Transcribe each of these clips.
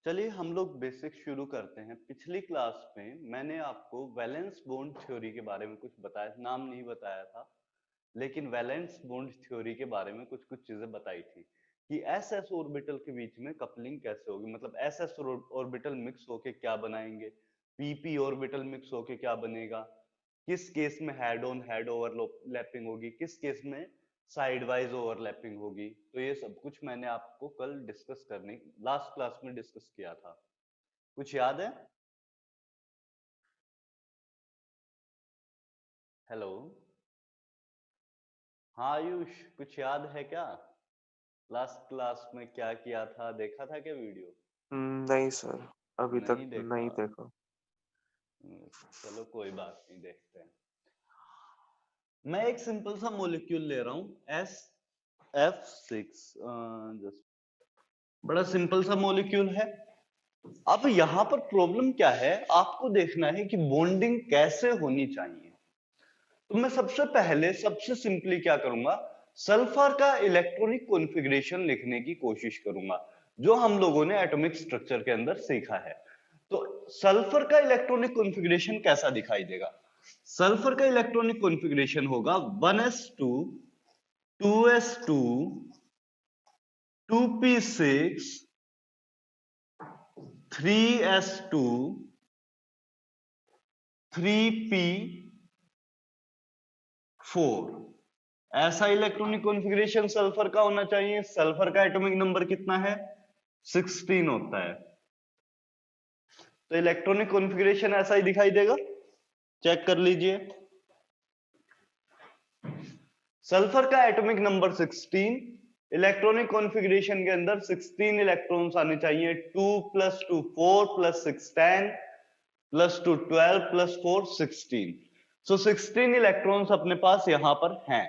चलिए हम लोग बेसिक शुरू करते हैं। पिछली क्लास में मैंने आपको वैलेंस बॉन्ड थ्योरी के बारे में कुछ बताया, नाम नहीं बताया था, लेकिन वैलेंस बॉन्ड थ्योरी के बारे में कुछ कुछ चीजें बताई थी कि एस एस ऑर्बिटल के बीच में कपलिंग कैसे होगी, मतलब एस एस ऑर्बिटल मिक्स होके क्या बनाएंगे, पीपी ऑर्बिटल मिक्स होके क्या बनेगा, किस केस में हेड ऑन हेड ओवरलैपिंग होगी, किस केस में साइड वाइज ओवरलैपिंग होगी। तो ये सब कुछ मैंने आपको कल डिस्कस करने लास्ट क्लास में डिस्कस किया था। कुछ याद है? हेलो। हाँ आयुष, कुछ याद है क्या? लास्ट क्लास में क्या किया था, देखा था क्या वीडियो? नहीं सर, अभी तक नहीं देखा। नहीं देखा। चलो कोई बात नहीं, देखते हैं। मैं एक सिंपल सा मॉलिक्यूल ले रहा हूं SF6। जस्ट बड़ा सिंपल सा मॉलिक्यूल है। अब यहां पर प्रॉब्लम क्या है, आपको देखना है कि बॉन्डिंग कैसे होनी चाहिए। तो मैं सबसे पहले सबसे सिंपली क्या करूंगा, सल्फर का इलेक्ट्रॉनिक कॉन्फ़िगरेशन लिखने की कोशिश करूंगा, जो हम लोगों ने एटॉमिक स्ट्रक्चर के अंदर सीखा है। तो सल्फर का इलेक्ट्रॉनिक कॉन्फ़िगरेशन कैसा दिखाई देगा? सल्फर का इलेक्ट्रॉनिक कॉन्फ़िगरेशन होगा 1s2 2s2 2p6 3s2 3p4। ऐसा इलेक्ट्रॉनिक कॉन्फ़िगरेशन सल्फर का होना चाहिए। सल्फर का एटॉमिक नंबर कितना है? 16 होता है। तो इलेक्ट्रॉनिक कॉन्फ़िगरेशन ऐसा ही दिखाई देगा, चेक कर लीजिए। सल्फर का एटॉमिक नंबर 16, इलेक्ट्रॉनिक कॉन्फ़िगरेशन के अंदर 16 इलेक्ट्रॉन्स आने चाहिए। 2 + 2 4 + 6 10 + 2 12 + 4 16। सो 16 इलेक्ट्रॉन्स अपने पास यहां पर हैं।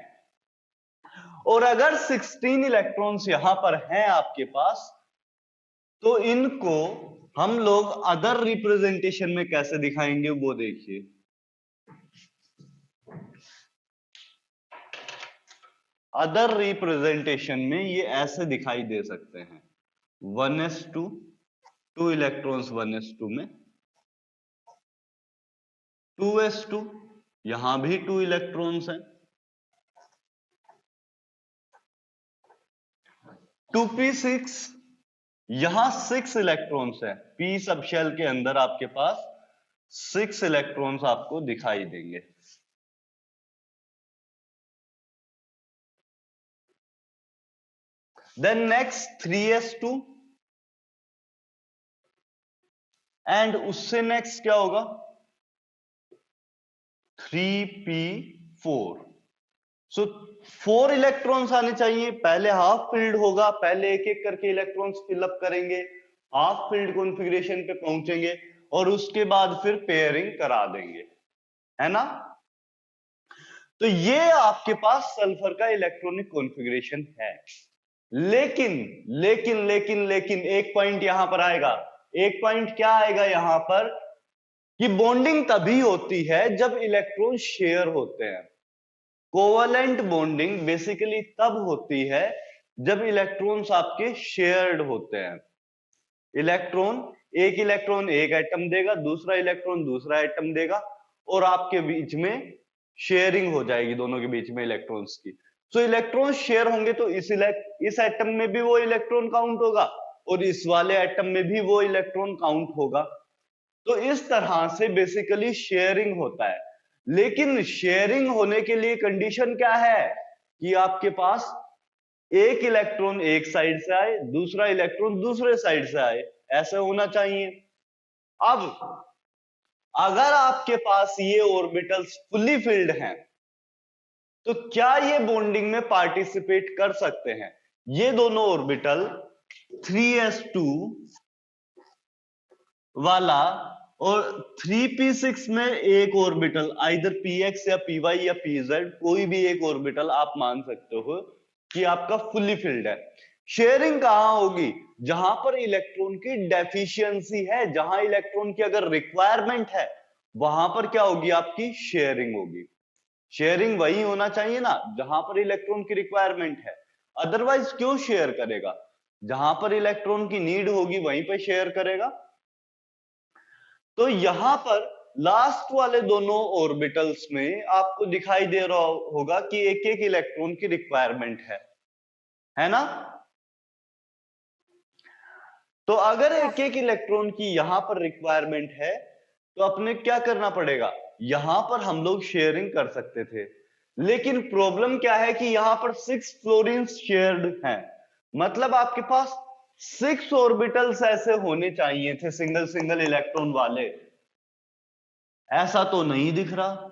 और अगर 16 इलेक्ट्रॉन्स यहां पर हैं आपके पास, तो इनको हम लोग अदर रिप्रेजेंटेशन में कैसे दिखाएंगे वो देखिए। अदर रिप्रेजेंटेशन में ये ऐसे दिखाई दे सकते हैं। 1s2 2 इलेक्ट्रॉन्स 1s2 में, 2s2 यहां भी 2 इलेक्ट्रॉन्स हैं, 2p6 यहां 6 इलेक्ट्रॉन्स है। p सब शेल के अंदर आपके पास 6 इलेक्ट्रॉन्स आपको दिखाई देंगे। देन नेक्स्ट 3s2 एंड उससे नेक्स्ट क्या होगा? 3p4। सो 4 इलेक्ट्रॉन्स आने चाहिए। पहले हाफ फिल्ड होगा, पहले एक एक करके इलेक्ट्रॉन्स फिलअप करेंगे, हाफ फिल्ड कॉन्फ़िगरेशन पे पहुंचेंगे और उसके बाद फिर पेयरिंग करा देंगे, है ना? तो ये आपके पास सल्फर का इलेक्ट्रॉनिक कॉन्फ़िगरेशन है। लेकिन लेकिन लेकिन लेकिन एक पॉइंट यहां पर आएगा। एक पॉइंट क्या आएगा यहां पर, कि बॉन्डिंग तभी होती है जब इलेक्ट्रॉन शेयर होते हैं। कोवलेंट बॉन्डिंग बेसिकली तब होती है जब इलेक्ट्रॉन्स आपके शेयर्ड होते हैं। इलेक्ट्रॉन एक एटम देगा, दूसरा इलेक्ट्रॉन दूसरा एटम देगा, और आपके बीच में शेयरिंग हो जाएगी दोनों के बीच में इलेक्ट्रॉन्स की। तो इलेक्ट्रॉन शेयर होंगे तो इस एटम में भी वो इलेक्ट्रॉन काउंट होगा और इस वाले एटम में भी वो इलेक्ट्रॉन काउंट होगा। तो इस तरह से बेसिकली शेयरिंग होता है। लेकिन शेयरिंग होने के लिए कंडीशन क्या है, कि आपके पास एक इलेक्ट्रॉन एक साइड से आए, दूसरा इलेक्ट्रॉन दूसरे साइड से आए, ऐसे होना चाहिए। अब अगर आपके पास ये ऑर्बिटल्स फुल्ली फिल्ड हैं, तो क्या ये बॉन्डिंग में पार्टिसिपेट कर सकते हैं? ये दोनों ऑर्बिटल 3s2 वाला और 3p6 में एक ऑर्बिटल, आइदर px या py या pz, कोई भी एक ऑर्बिटल आप मान सकते हो कि आपका फुल्ली फिल्ड है। शेयरिंग कहां होगी? जहां पर इलेक्ट्रॉन की डेफिशिएंसी है, जहां इलेक्ट्रॉन की अगर रिक्वायरमेंट है, वहां पर क्या होगी? आपकी शेयरिंग होगी। शेयरिंग वही होना चाहिए ना जहां पर इलेक्ट्रॉन की रिक्वायरमेंट है, अदरवाइज क्यों शेयर करेगा? जहां पर इलेक्ट्रॉन की नीड होगी वहीं पे शेयर करेगा। तो यहां पर लास्ट वाले दोनों ऑर्बिटल्स में आपको दिखाई दे रहा होगा कि एक एक इलेक्ट्रॉन की रिक्वायरमेंट है ना। तो अगर एक एक इलेक्ट्रॉन की यहां पर रिक्वायरमेंट है तो अपने क्या करना पड़ेगा, यहां पर हम लोग शेयरिंग कर सकते थे, लेकिन प्रॉब्लम क्या है कि यहां पर 6 फ्लोरीन्स शेयर्ड हैं। मतलब आपके पास 6 ऑर्बिटल्स ऐसे होने चाहिए थे सिंगल सिंगल इलेक्ट्रॉन वाले, ऐसा तो नहीं दिख रहा।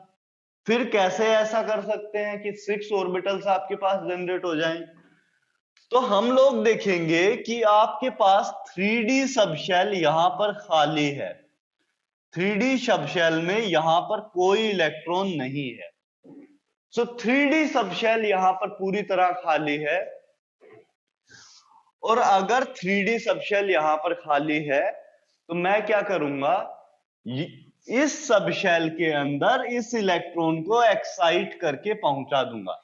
फिर कैसे ऐसा कर सकते हैं कि 6 ऑर्बिटल्स आपके पास जनरेट हो जाएं? तो हम लोग देखेंगे कि आपके पास 3D सबशेल यहां पर खाली है। 3D सबशेल में यहां पर कोई इलेक्ट्रॉन नहीं है। सो 3D सबशेल यहां पर पूरी तरह खाली है। और अगर 3D सबशेल यहां पर खाली है तो मैं क्या करूंगा, इस सबशेल के अंदर इस इलेक्ट्रॉन को एक्साइट करके पहुंचा दूंगा।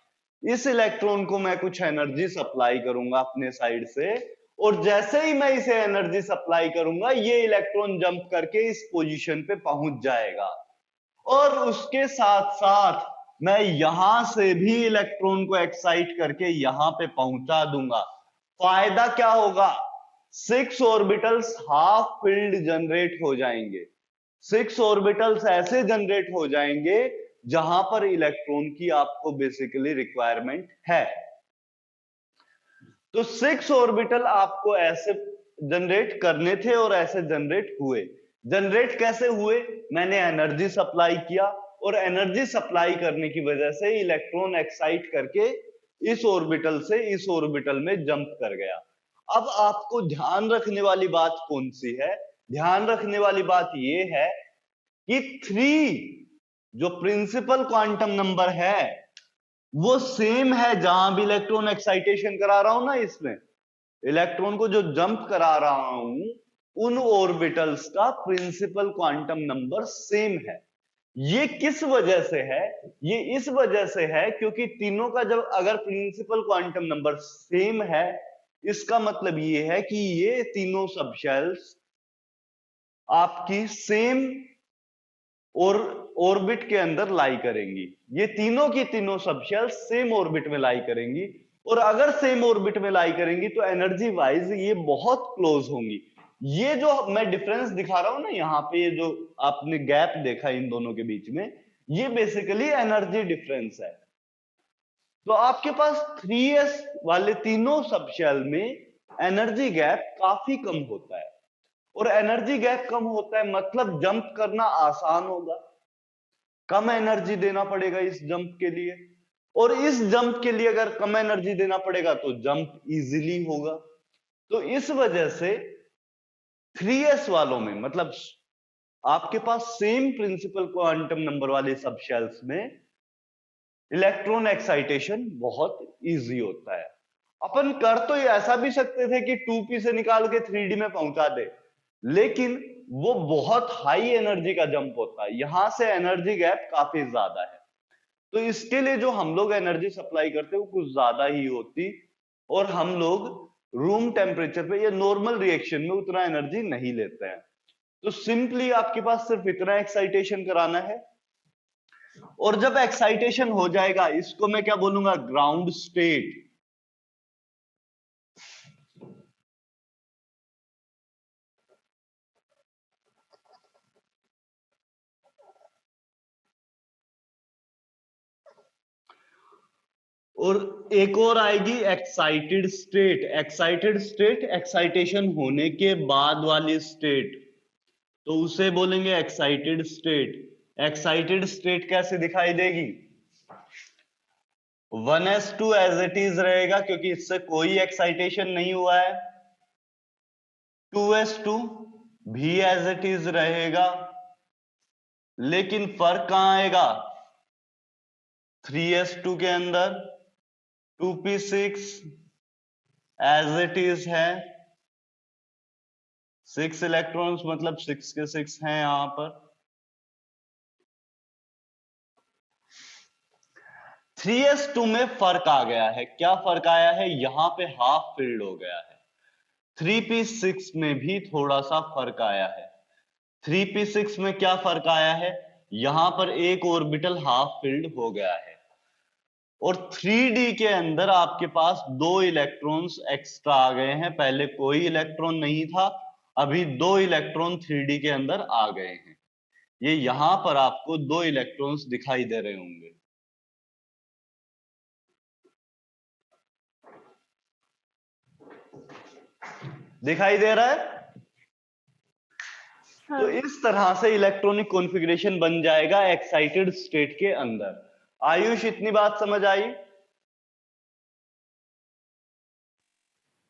इस इलेक्ट्रॉन को मैं कुछ एनर्जी सप्लाई करूंगा अपने साइड से, और जैसे ही मैं इसे एनर्जी सप्लाई करूंगा ये इलेक्ट्रॉन जंप करके इस पोजीशन पे पहुंच जाएगा। और उसके साथ साथ मैं यहां से भी इलेक्ट्रॉन को एक्साइट करके यहां पे पहुंचा दूंगा। फायदा क्या होगा, 6 ऑर्बिटल्स हाफ फील्ड जनरेट हो जाएंगे। 6 ऑर्बिटल्स ऐसे जनरेट हो जाएंगे जहां पर इलेक्ट्रॉन की आपको बेसिकली रिक्वायरमेंट है। तो 6 ऑर्बिटल आपको ऐसे जनरेट करने थे और ऐसे जनरेट हुए। जनरेट कैसे हुए, मैंने एनर्जी सप्लाई किया और एनर्जी सप्लाई करने की वजह से इलेक्ट्रॉन एक्साइट करके इस ऑर्बिटल से इस ऑर्बिटल में जंप कर गया। अब आपको ध्यान रखने वाली बात कौन सी है, ध्यान रखने वाली बात यह है कि 3 जो प्रिंसिपल क्वांटम नंबर है वो सेम है जहां भी इलेक्ट्रॉन एक्साइटेशन करा रहा हूं ना, इसमें इलेक्ट्रॉन को जो जंप करा रहा हूं उन ऑर्बिटल्स का प्रिंसिपल क्वांटम नंबर सेम है। ये किस वजह से है, ये इस वजह से है क्योंकि तीनों का जब अगर प्रिंसिपल क्वांटम नंबर सेम है, इसका मतलब ये है कि ये तीनों सबशेल्स आपकी सेम और ऑर्बिट के अंदर लाई करेंगी। ये तीनों की तीनों सबशेल सेम ऑर्बिट में लाई करेंगी, और अगर सेम ऑर्बिट में लाई करेंगी तो एनर्जी वाइज ये बहुत क्लोज होंगी। ये जो मैं डिफरेंस दिखा रहा हूं ना यहां पे, ये जो आपने गैप देखा इन दोनों के बीच में, ये बेसिकली एनर्जी डिफरेंस है। तो आपके पास 3s वाले तीनों सबशेल में एनर्जी गैप काफी कम होता है, और एनर्जी गैप कम होता है मतलब जंप करना आसान होगा, कम एनर्जी देना पड़ेगा इस जंप के लिए, और इस जंप के लिए अगर कम एनर्जी देना पड़ेगा तो जंप इजीली होगा। तो इस वजह से 3s वालों में मतलब आपके पास सेम प्रिंसिपल क्वांटम नंबर वाले सबशेल्स में इलेक्ट्रॉन एक्साइटेशन बहुत इजी होता है। अपन कर तो ऐसा भी सकते थे कि 2p से निकाल के 3d में पहुंचा दे, लेकिन वो बहुत हाई एनर्जी का जंप होता है, यहां से एनर्जी गैप काफी ज्यादा है। तो इसके लिए जो हम लोग एनर्जी सप्लाई करते हैं वो कुछ ज्यादा ही होती, और हम लोग रूम टेम्परेचर पे या नॉर्मल रिएक्शन में उतना एनर्जी नहीं लेते हैं। तो सिंपली आपके पास सिर्फ इतना एक्साइटेशन कराना है, और जब एक्साइटेशन हो जाएगा इसको मैं क्या बोलूंगा, ग्राउंड स्टेट। और एक और आएगी excited state. Excited state excitation होने के बाद वाली स्टेट, तो उसे बोलेंगे एक्साइटेड स्टेट। एक्साइटेड स्टेट कैसे दिखाई देगी, 1s2 एज इट इज रहेगा क्योंकि इससे कोई एक्साइटेशन नहीं हुआ है, 2s2 भी एज इट इज रहेगा, लेकिन फर्क कहां आएगा, 3s2 के अंदर 2p6 एज इट इज है, 6 इलेक्ट्रॉन्स मतलब 6 के 6 हैं यहां पर। 3s2 में फर्क आ गया है, क्या फर्क आया है, यहां पे हाफ फिल्ड हो गया है। 3p6 में भी थोड़ा सा फर्क आया है। 3p6 में क्या फर्क आया है, यहां पर एक ऑर्बिटल हाफ फिल्ड हो गया है, और 3d के अंदर आपके पास 2 इलेक्ट्रॉन्स एक्स्ट्रा आ गए हैं। पहले कोई इलेक्ट्रॉन नहीं था, अभी 2 इलेक्ट्रॉन 3d के अंदर आ गए हैं। ये यहां पर आपको 2 इलेक्ट्रॉन्स दिखाई दे रहे होंगे। दिखाई दे रहा है? हाँ। तो इस तरह से इलेक्ट्रॉनिक कॉन्फ़िगरेशन बन जाएगा एक्साइटेड स्टेट के अंदर। आयुष, इतनी बात समझ आई?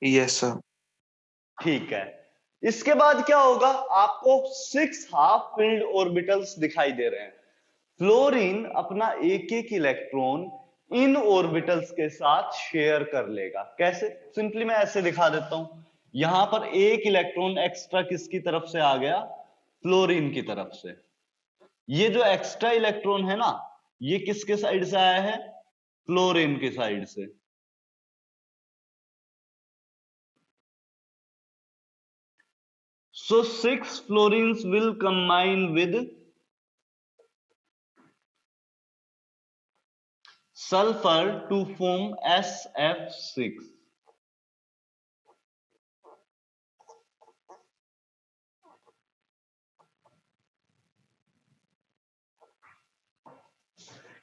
Yes sir. ठीक है। इसके बाद क्या होगा, आपको 6 हाफ फिल्ड ऑर्बिटल्स दिखाई दे रहे हैं। फ्लोरीन अपना एक एक इलेक्ट्रॉन इन ऑर्बिटल्स के साथ शेयर कर लेगा। कैसे? सिंपली मैं ऐसे दिखा देता हूं। यहां पर एक इलेक्ट्रॉन एक्स्ट्रा किसकी तरफ से आ गया, फ्लोरीन की तरफ से। ये जो एक्स्ट्रा इलेक्ट्रॉन है ना, ये किसके साइड से आया है, फ्लोरीन की साइड से। So 6 fluorines will combine with sulfur to form SF6.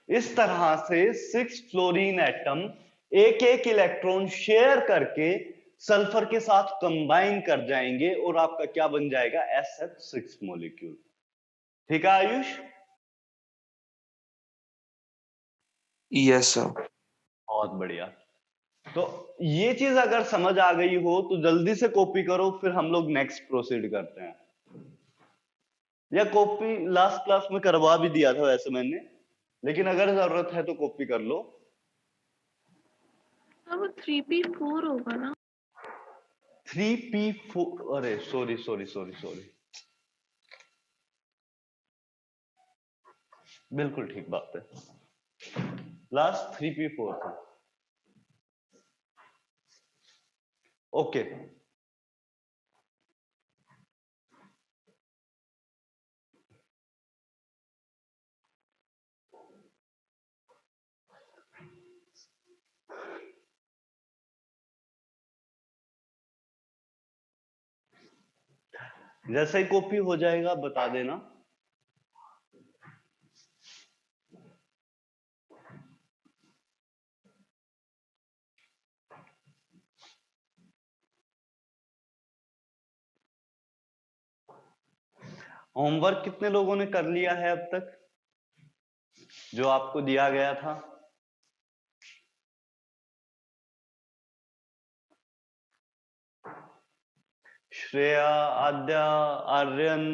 इस तरह से 6 फ्लोरीन एटम एक एक इलेक्ट्रॉन शेयर करके सल्फर के साथ कंबाइन कर जाएंगे और आपका क्या बन जाएगा, SF6 मॉलिक्यूल। ठीक है आयुष? Yes sir. बहुत बढ़िया। तो ये चीज अगर समझ आ गई हो तो जल्दी से कॉपी करो, फिर हम लोग नेक्स्ट प्रोसीड करते हैं। या कॉपी लास्ट क्लास में करवा भी दिया था वैसे मैंने, लेकिन अगर जरूरत है तो कॉपी कर लो। अब 3p4 होगा ना? 3p4, अरे सॉरी सॉरी सॉरी सॉरी, बिल्कुल ठीक बात है, लास्ट 3p4 था। ओके। जैसे ही कॉपी हो जाएगा बता देना। होमवर्क कितने लोगों ने कर लिया है अब तक, जो आपको दिया गया था? श्रेया, आद्या, आर्यन?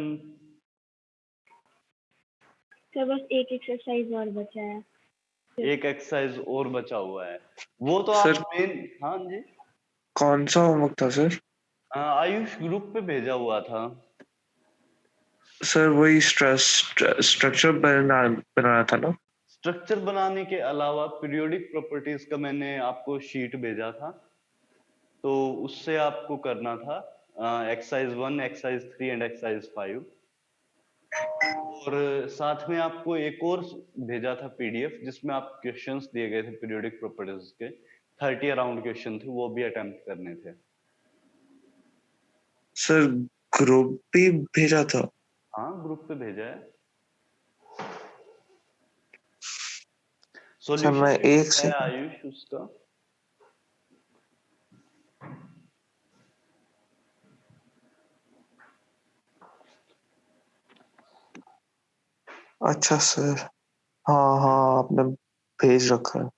सर बस एक एक्सरसाइज और बचा है। एक एक्सरसाइज और बचा हुआ है, वो तो सर, आप मेन। हाँ जी। कौन सा होमवर्क था सर? आयुष ग्रुप पे भेजा हुआ था। सर वही स्ट्रक्चर बनाना था ना? स्ट्रक्चर बनाने के अलावा पीरियोडिक प्रॉपर्टीज का मैंने आपको शीट भेजा था, तो उससे आपको करना था एक्सरसाइज 1, एक्सरसाइज 3 एंड एक्सरसाइज 5। और साथ में आपको एक और भेजा था पीडीएफ, जिसमें आप क्वेश्चंस दिए गए थे पीरियोडिक प्रॉपर्टीज के, 30 अराउंड क्वेश्चन थे, वो भी अटेम्प्ट करने थे। सर ग्रुप भी भेजा था? हाँ ग्रुप पे भेजा है। सर मैं सॉल्यूशन एक है से आयुष उसका। अच्छा सर, हाँ हाँ आपने भेज रखा है।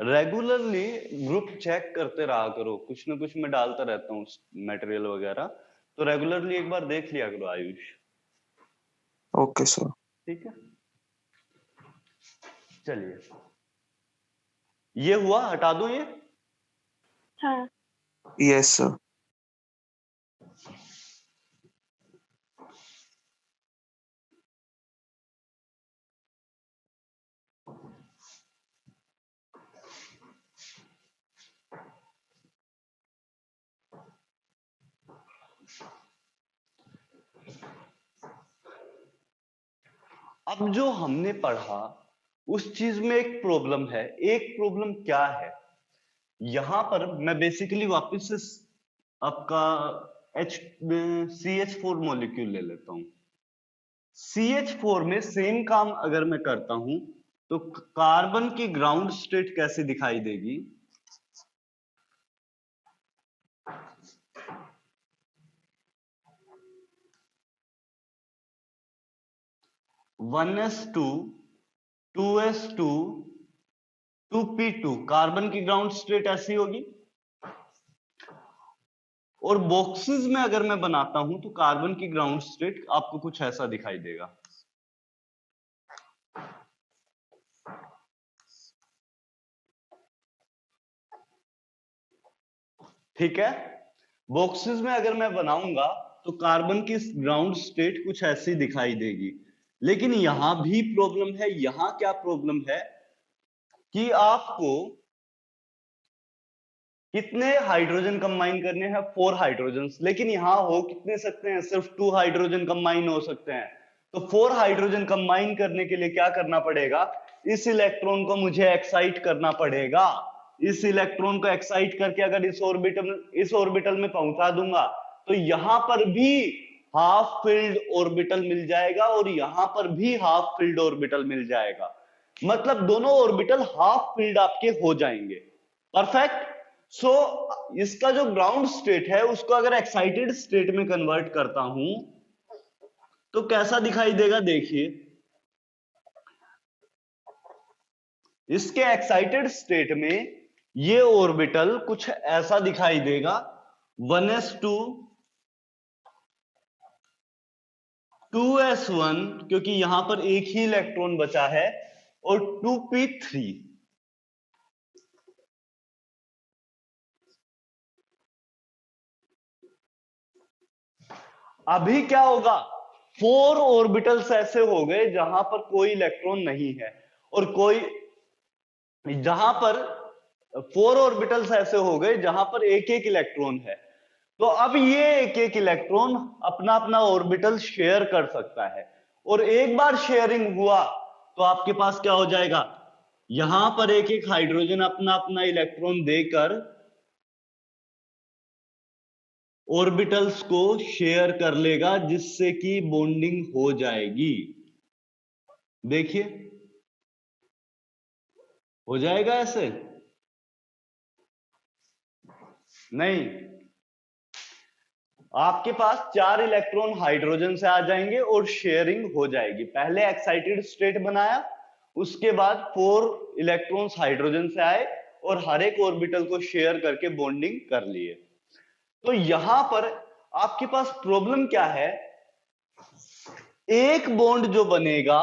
रेगुलरली ग्रुप चेक करते रहा करो, कुछ ना कुछ मैं डालता रहता हूँ मटेरियल वगैरह, तो रेगुलरली एक बार देख लिया करो आयुष। Okay sir. ठीक है, चलिए ये हुआ, हटा दो ये। हाँ। Yes sir. अब जो हमने पढ़ा उस चीज में एक प्रॉब्लम है। एक प्रॉब्लम क्या है, यहां पर मैं बेसिकली वापस से आपका CH4 मॉलिक्यूल ले लेता हूं। CH4 में सेम काम अगर मैं करता हूं तो कार्बन की ग्राउंड स्टेट कैसे दिखाई देगी? 1s2 2s2 2p2 कार्बन की ग्राउंड स्टेट ऐसी होगी। और बॉक्सेस में अगर मैं बनाता हूं तो कार्बन की ग्राउंड स्टेट आपको कुछ ऐसा दिखाई देगा। ठीक है, बॉक्सेस में अगर मैं बनाऊंगा तो कार्बन की ग्राउंड स्टेट कुछ ऐसी दिखाई देगी। लेकिन यहां भी प्रॉब्लम है। यहां क्या प्रॉब्लम है कि आपको कितने हाइड्रोजन कंबाइन करने हैं? 4 हाइड्रोजन। लेकिन यहां हो कितने सकते हैं? सिर्फ 2 हाइड्रोजन कंबाइन हो सकते हैं। तो 4 हाइड्रोजन कंबाइन करने के लिए क्या करना पड़ेगा? इस इलेक्ट्रॉन को मुझे एक्साइट करना पड़ेगा। इस इलेक्ट्रॉन को एक्साइट करके अगर इस ऑर्बिटल में पहुंचा दूंगा तो यहां पर भी हाफ फिल्ड ऑर्बिटल मिल जाएगा और यहां पर भी हाफ फिल्ड ऑर्बिटल मिल जाएगा। मतलब दोनों ऑर्बिटल हाफ फिल्ड आपके हो जाएंगे। परफेक्ट। सो इसका जो ग्राउंड स्टेट है उसको अगर एक्साइटेड स्टेट में कन्वर्ट करता हूं तो कैसा दिखाई देगा? देखिए, इसके एक्साइटेड स्टेट में ये ऑर्बिटल कुछ ऐसा दिखाई देगा। 1s2 2s1 क्योंकि यहां पर एक ही इलेक्ट्रॉन बचा है और 2p3। अभी क्या होगा? 4 ऑर्बिटल्स ऐसे हो गए जहां पर कोई इलेक्ट्रॉन नहीं है और कोई जहां पर 4 ऑर्बिटल्स ऐसे हो गए जहां पर एक एक इलेक्ट्रॉन है। तो अब ये एक एक इलेक्ट्रॉन अपना अपना ऑर्बिटल शेयर कर सकता है और एक बार शेयरिंग हुआ तो आपके पास क्या हो जाएगा? यहां पर एक एक हाइड्रोजन अपना अपना इलेक्ट्रॉन देकर ऑर्बिटल्स को शेयर कर लेगा जिससे कि बॉन्डिंग हो जाएगी। देखिए, हो जाएगा ऐसे? नहीं, आपके पास 4 इलेक्ट्रॉन हाइड्रोजन से आ जाएंगे और शेयरिंग हो जाएगी। पहले एक्साइटेड स्टेट बनाया, उसके बाद 4 इलेक्ट्रॉन्स हाइड्रोजन से आए और हर एक ऑर्बिटल को शेयर करके बॉन्डिंग कर लिए। तो यहां पर आपके पास प्रॉब्लम क्या है? एक बॉन्ड जो बनेगा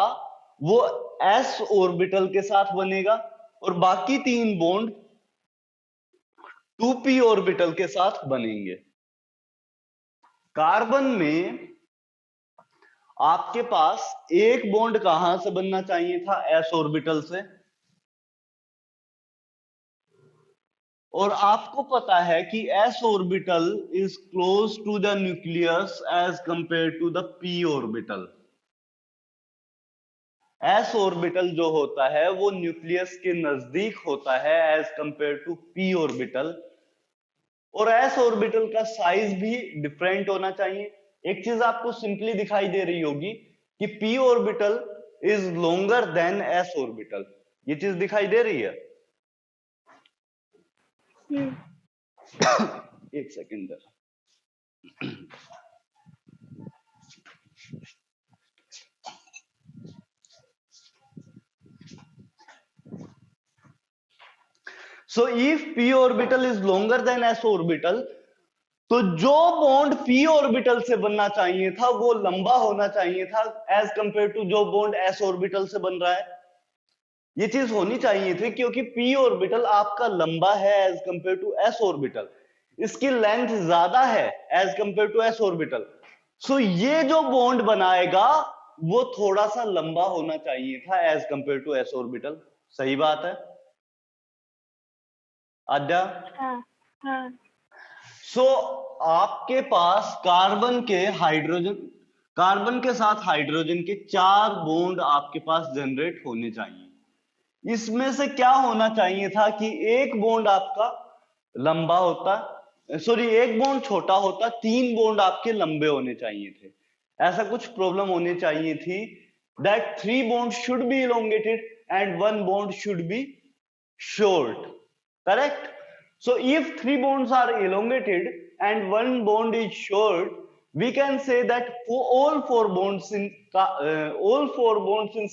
वो s ऑर्बिटल के साथ बनेगा और बाकी 3 बॉन्ड 2p ऑर्बिटल के साथ बनेंगे। कार्बन में आपके पास एक बॉन्ड कहां से बनना चाहिए था? s ऑर्बिटल से। और आपको पता है कि s orbital is close to the nucleus as compare to the p orbital. s orbital जो होता है वो न्यूक्लियस के नजदीक होता है as compare to p orbital. और s ऑर्बिटल का साइज भी डिफरेंट होना चाहिए। एक चीज आपको सिंपली दिखाई दे रही होगी कि p orbital is longer than s orbital. ये चीज दिखाई दे रही है? एक second. So if p orbital is longer than s orbital, तो जो बॉन्ड p ऑर्बिटल से बनना चाहिए था वो लंबा होना चाहिए था एज कंपेयर टू जो बॉन्ड s ऑर्बिटल से बन रहा है। ये चीज होनी चाहिए थी क्योंकि p ऑर्बिटल आपका लंबा है as compare to s orbital. इसकी लेंथ ज्यादा है as compare to s orbital. So ये जो बॉन्ड बनाएगा वो थोड़ा सा लंबा होना चाहिए था as compare to s orbital. सही बात है आद्या? हाँ हाँ। सो आपके पास कार्बन के हाइड्रोजन कार्बन के साथ हाइड्रोजन के 4 बॉन्ड आपके पास जनरेट होने चाहिए। इसमें से क्या होना चाहिए था कि एक बॉन्ड आपका लंबा होता, सॉरी एक बॉन्ड छोटा होता, 3 बॉन्ड आपके लंबे होने चाहिए थे। ऐसा कुछ प्रॉब्लम होनी चाहिए थी that 3 bonds should be elongated and 1 bond should be short, correct? So if 3 bonds are elongated and 1 bond is short, we can say that all 4 bonds in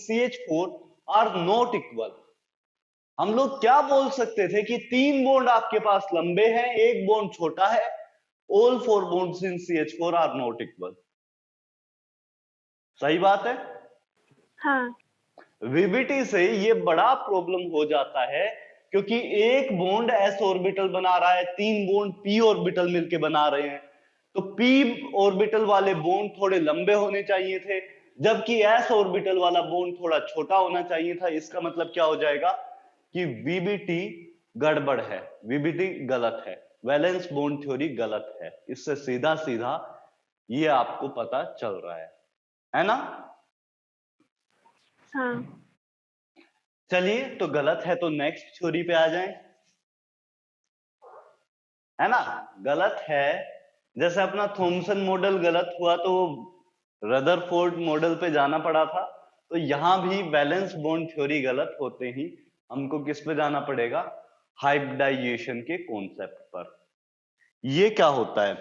CH4 are not equal. हम लोग क्या बोल सकते थे कि 3 bond आपके पास लंबे हैं, एक बॉन्ड छोटा है, all 4 bonds in CH4 are not equal. सही बात है? हाँ। वीबीटी से ये बड़ा प्रॉब्लम हो जाता है क्योंकि एक बॉन्ड एस ऑर्बिटल बना रहा है, 3 बॉन्ड पी ऑर्बिटल मिलके बना रहे हैं, तो पी ऑर्बिटल वाले बॉन्ड थोड़े लंबे होने चाहिए थे, जबकि एस ऑर्बिटल वाला बॉन्ड थोड़ा छोटा होना चाहिए था। इसका मतलब क्या हो जाएगा कि वीबीटी गड़बड़ है, वीबीटी गलत है, वैलेंस बॉन्ड थ्योरी गलत है। इससे सीधा सीधा ये आपको पता चल रहा है ना? हाँ। चलिए, तो गलत है तो नेक्स्ट थ्योरी पे आ जाएं, है ना? गलत है, जैसे अपना थॉमसन मॉडल गलत हुआ तो रदरफोर्ड मॉडल पे जाना पड़ा था, तो यहां भी बैलेंस बॉन्ड थ्योरी गलत होते ही हमको किस पे जाना पड़ेगा? हाइब्रिडाइजेशन के कॉन्सेप्ट पर। ये क्या होता है?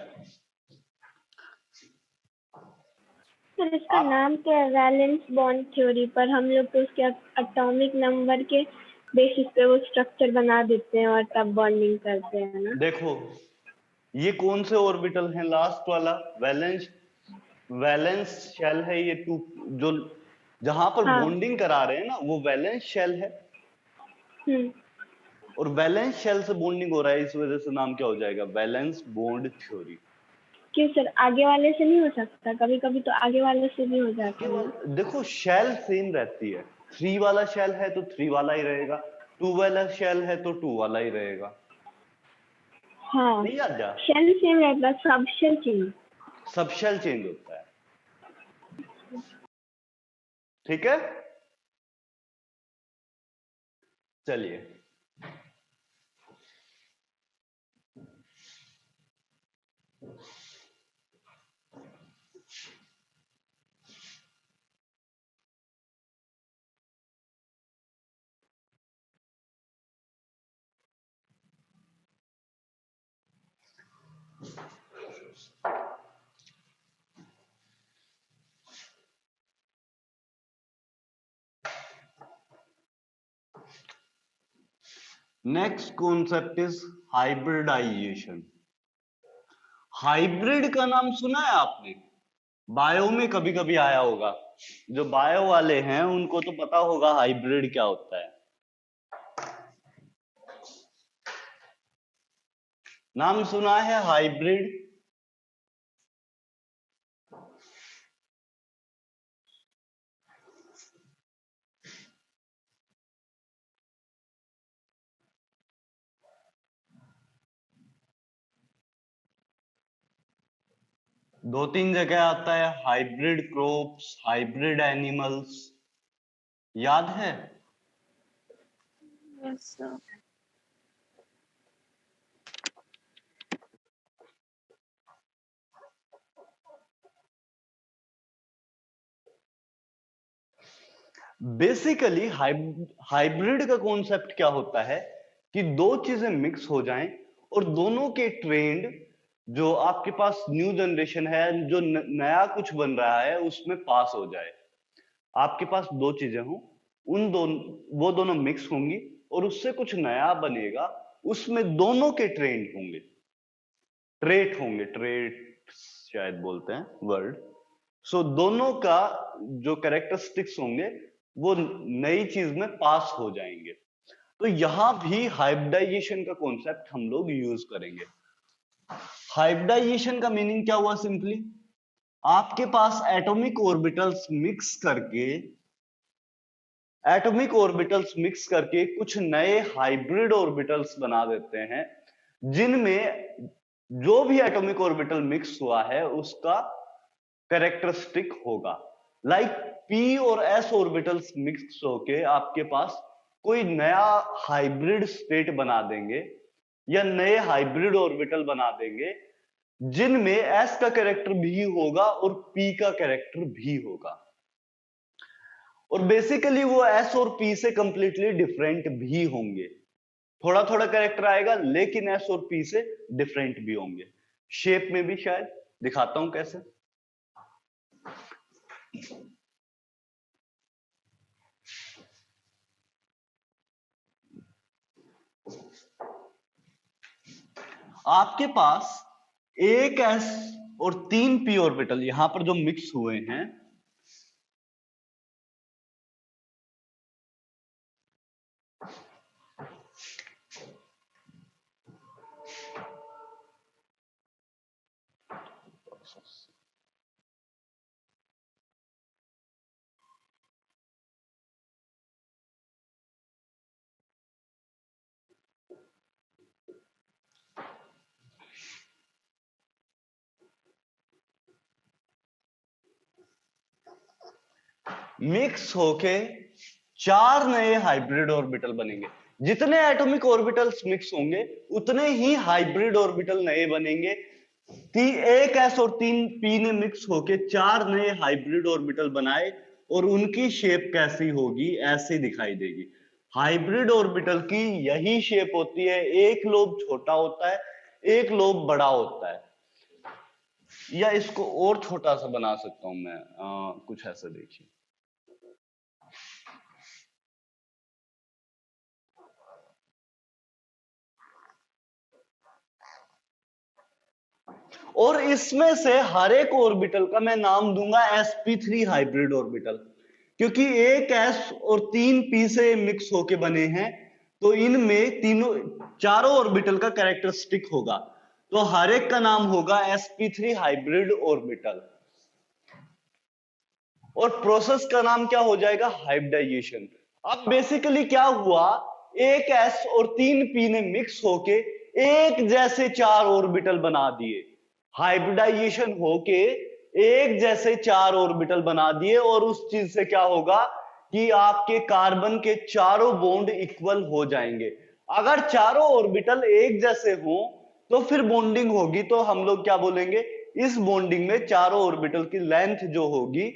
सर इसका नाम तो है वैलेंस बॉन्ड थ्योरी, पर हम लोग तो उसके एटॉमिक नंबर के बेसिस पे वो स्ट्रक्चर बना देते हैं और तब बॉन्डिंग करते हैं ना। देखो, ये कौन से ऑर्बिटल हैं? लास्ट वाला वैलेंस शेल है, ये टू जो जहां पर हाँ। बॉन्डिंग करा रहे हैं ना, वो वैलेंस शेल है। और वैलेंस शेल से बॉन्डिंग हो रहा है, इस वजह से नाम क्या हो जाएगा? Valence bond theory. क्यों सर, आगे वाले से नहीं हो सकता? कभी कभी तो आगे वाले से भी हो जाता है। देखो, शेल सेम रहती है, 3 वाला शेल है तो 3 वाला ही रहेगा, 2 वाला शेल है तो 2 वाला ही रहेगा। हाँ, नहीं याद जा? शेल सेम रहता है, subshell change, subshell change होता है, ठीक है? चलिए, next concept is hybridisation. Hybrid का नाम सुना है आपने? बायो में कभी कभी आया होगा, जो बायो वाले हैं उनको तो पता होगा हाइब्रिड क्या होता है। नाम सुना है हाइब्रिड? दो तीन जगह आता है, हाइब्रिड क्रॉप्स, हाइब्रिड एनिमल्स, याद है? Yes sir. बेसिकली हाइब्रिड का कॉन्सेप्ट क्या होता है कि दो चीजें मिक्स हो जाएं और दोनों के ट्रेंड, जो आपके पास न्यू जनरेशन है, जो नया कुछ बन रहा है, उसमें पास हो जाए। आपके पास दो चीजें हों, वो दोनों मिक्स होंगी और उससे कुछ नया बनेगा, उसमें दोनों के ट्रेंड होंगे, ट्रेट होंगे, ट्रेट शायद बोलते हैं वर्ड। सो दोनों का जो कैरेक्टरिस्टिक्स होंगे वो नई चीज में पास हो जाएंगे। तो यहां भी हाइब्रिडाइजेशन का कॉन्सेप्ट हम लोग यूज करेंगे। हाइब्रिडाइजेशन का मीनिंग क्या हुआ? सिंपली आपके पास एटॉमिक ऑर्बिटल्स मिक्स करके कुछ नए हाइब्रिड ऑर्बिटल्स बना देते हैं, जिनमें जो भी एटॉमिक ऑर्बिटल मिक्स हुआ है उसका कैरेक्टरिस्टिक होगा। लाइक पी और एस ऑर्बिटल्स मिक्स होके आपके पास कोई नया हाइब्रिड स्टेट बना देंगे या नए हाइब्रिड ऑर्बिटल बना देंगे जिनमें एस का कैरेक्टर भी होगा और पी का कैरेक्टर भी होगा। और बेसिकली वो एस और पी से कंप्लीटली डिफरेंट भी होंगे। थोड़ा थोड़ा कैरेक्टर आएगा लेकिन एस और पी से डिफरेंट भी होंगे। शेप में भी शायद दिखाता हूं कैसे। आपके पास एक एस और 3 पी ऑर्बिटल यहां पर जो मिक्स हुए हैं, मिक्स होके 4 नए हाइब्रिड ऑर्बिटल बनेंगे। जितने एटॉमिक ऑर्बिटल्स मिक्स होंगे उतने ही हाइब्रिड ऑर्बिटल नए बनेंगे। एक एस और 3 पी ने मिक्स होके 4 नए हाइब्रिड ऑर्बिटल बनाए और उनकी शेप कैसी होगी, ऐसी दिखाई देगी। हाइब्रिड ऑर्बिटल की यही शेप होती है, एक लोब छोटा होता है, एक लोब बड़ा होता है। या इसको और छोटा सा बना सकता हूं मैं, कुछ ऐसा देखिए। और इसमें से हर एक ऑर्बिटल का मैं नाम दूंगा sp3 हाइब्रिड ऑर्बिटल, क्योंकि एक s और 3 p से मिक्स होके बने हैं तो इनमें तीनों चारों ऑर्बिटल का कैरेक्टरिस्टिक होगा, तो हर एक का नाम होगा sp3 हाइब्रिड ऑर्बिटल। और प्रोसेस का नाम क्या हो जाएगा, हाइब्रिडाइजेशन। अब बेसिकली क्या हुआ, एक s और 3 p ने मिक्स होके एक जैसे 4 ऑर्बिटल बना दिए। हाइब्रिडाइजेशन होके एक जैसे 4 ऑर्बिटल बना दिए और उस चीज से क्या होगा कि आपके कार्बन के चारों बॉन्ड इक्वल हो जाएंगे। अगर चारों ऑर्बिटल एक जैसे हो तो फिर बॉन्डिंग होगी, तो हम लोग क्या बोलेंगे, इस बॉन्डिंग में चारों ऑर्बिटल की लेंथ जो होगी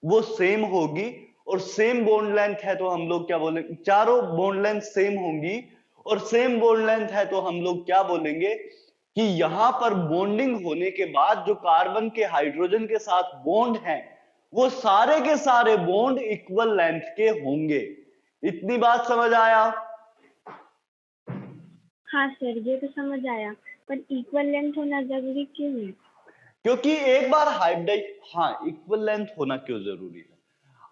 वो सेम होगी। और सेम बॉन्ड लेंथ है तो हम लोग क्या बोलेंगे, चारों बॉन्ड लेंथ सेम होंगी और सेम बॉन्ड लेंथ है तो हम लोग क्या बोलेंगे कि यहां पर बॉन्डिंग होने के बाद जो कार्बन के हाइड्रोजन के साथ बॉन्ड हैं वो सारे के सारे बॉन्ड इक्वल लेंथ के होंगे। इतनी बात समझ आया? हाँ सर, ये तो समझ आया, पर इक्वल लेंथ होना जरूरी क्यों है? क्योंकि एक बार हाँ, इक्वल लेंथ होना क्यों जरूरी है,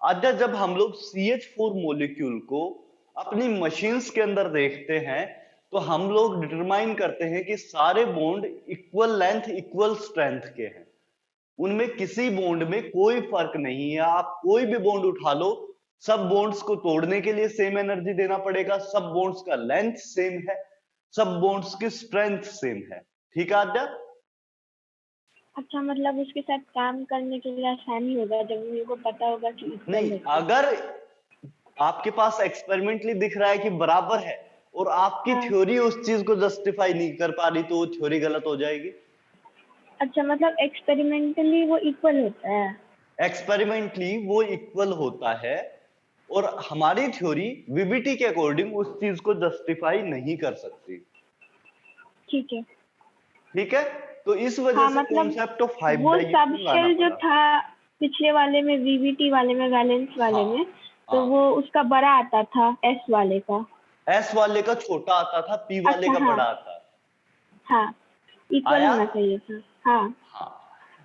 अच्छा जब हम लोग CH4 मॉलिक्यूल को अपनी मशीन्स के अंदर देखते हैं तो हम लोग डिटरमाइन करते हैं कि सारे bond equal length equal strength के हैं, उनमें किसी बॉन्ड में कोई फर्क नहीं है। आप कोई भी बॉन्ड उठा लो, सब बॉन्ड्स को तोड़ने के लिए सेम एनर्जी देना पड़ेगा, सब बॉन्ड्स का लेंथ सेम है, सब बॉन्ड्स की स्ट्रेंथ सेम है। ठीक है आद्या? अच्छा, मतलब उसके साथ काम करने के लिए आसानी होगा जब मेरे को पता होगा कि इक्वल नहीं, है। अगर आपके पास एक्सपेरिमेंटली दिख रहा है कि बराबर है और आपकी हाँ। थ्योरी उस चीज को जस्टिफाई नहीं कर पा रही तो वो थ्योरी गलत हो जाएगी। अच्छा, मतलब एक्सपेरिमेंटली वो इक्वल होता है? एक्सपेरिमेंटली वो इक्वल होता है और हमारी थ्योरी वीबीटी के अकॉर्डिंग उस चीज को जस्टिफाई नहीं कर सकती। ठीक है। ठीक है, तो इस वजह हाँ, से मतलब कॉन्सेप्ट ऑफ वो हाइब्रिडाइजेशन लाना सबशेल जो पड़ा। था पिछले वाले में, वीवीटी वाले में, वैलेंस वाले हाँ, में, तो हाँ। वो उसका बड़ा आता था, एस वाले का। एस वाले का छोटा आता था, पी वाले अच्छा, का हाँ बड़ा आता। हाँ, इक्वल आया? होना चाहिए था। हाँ। हाँ,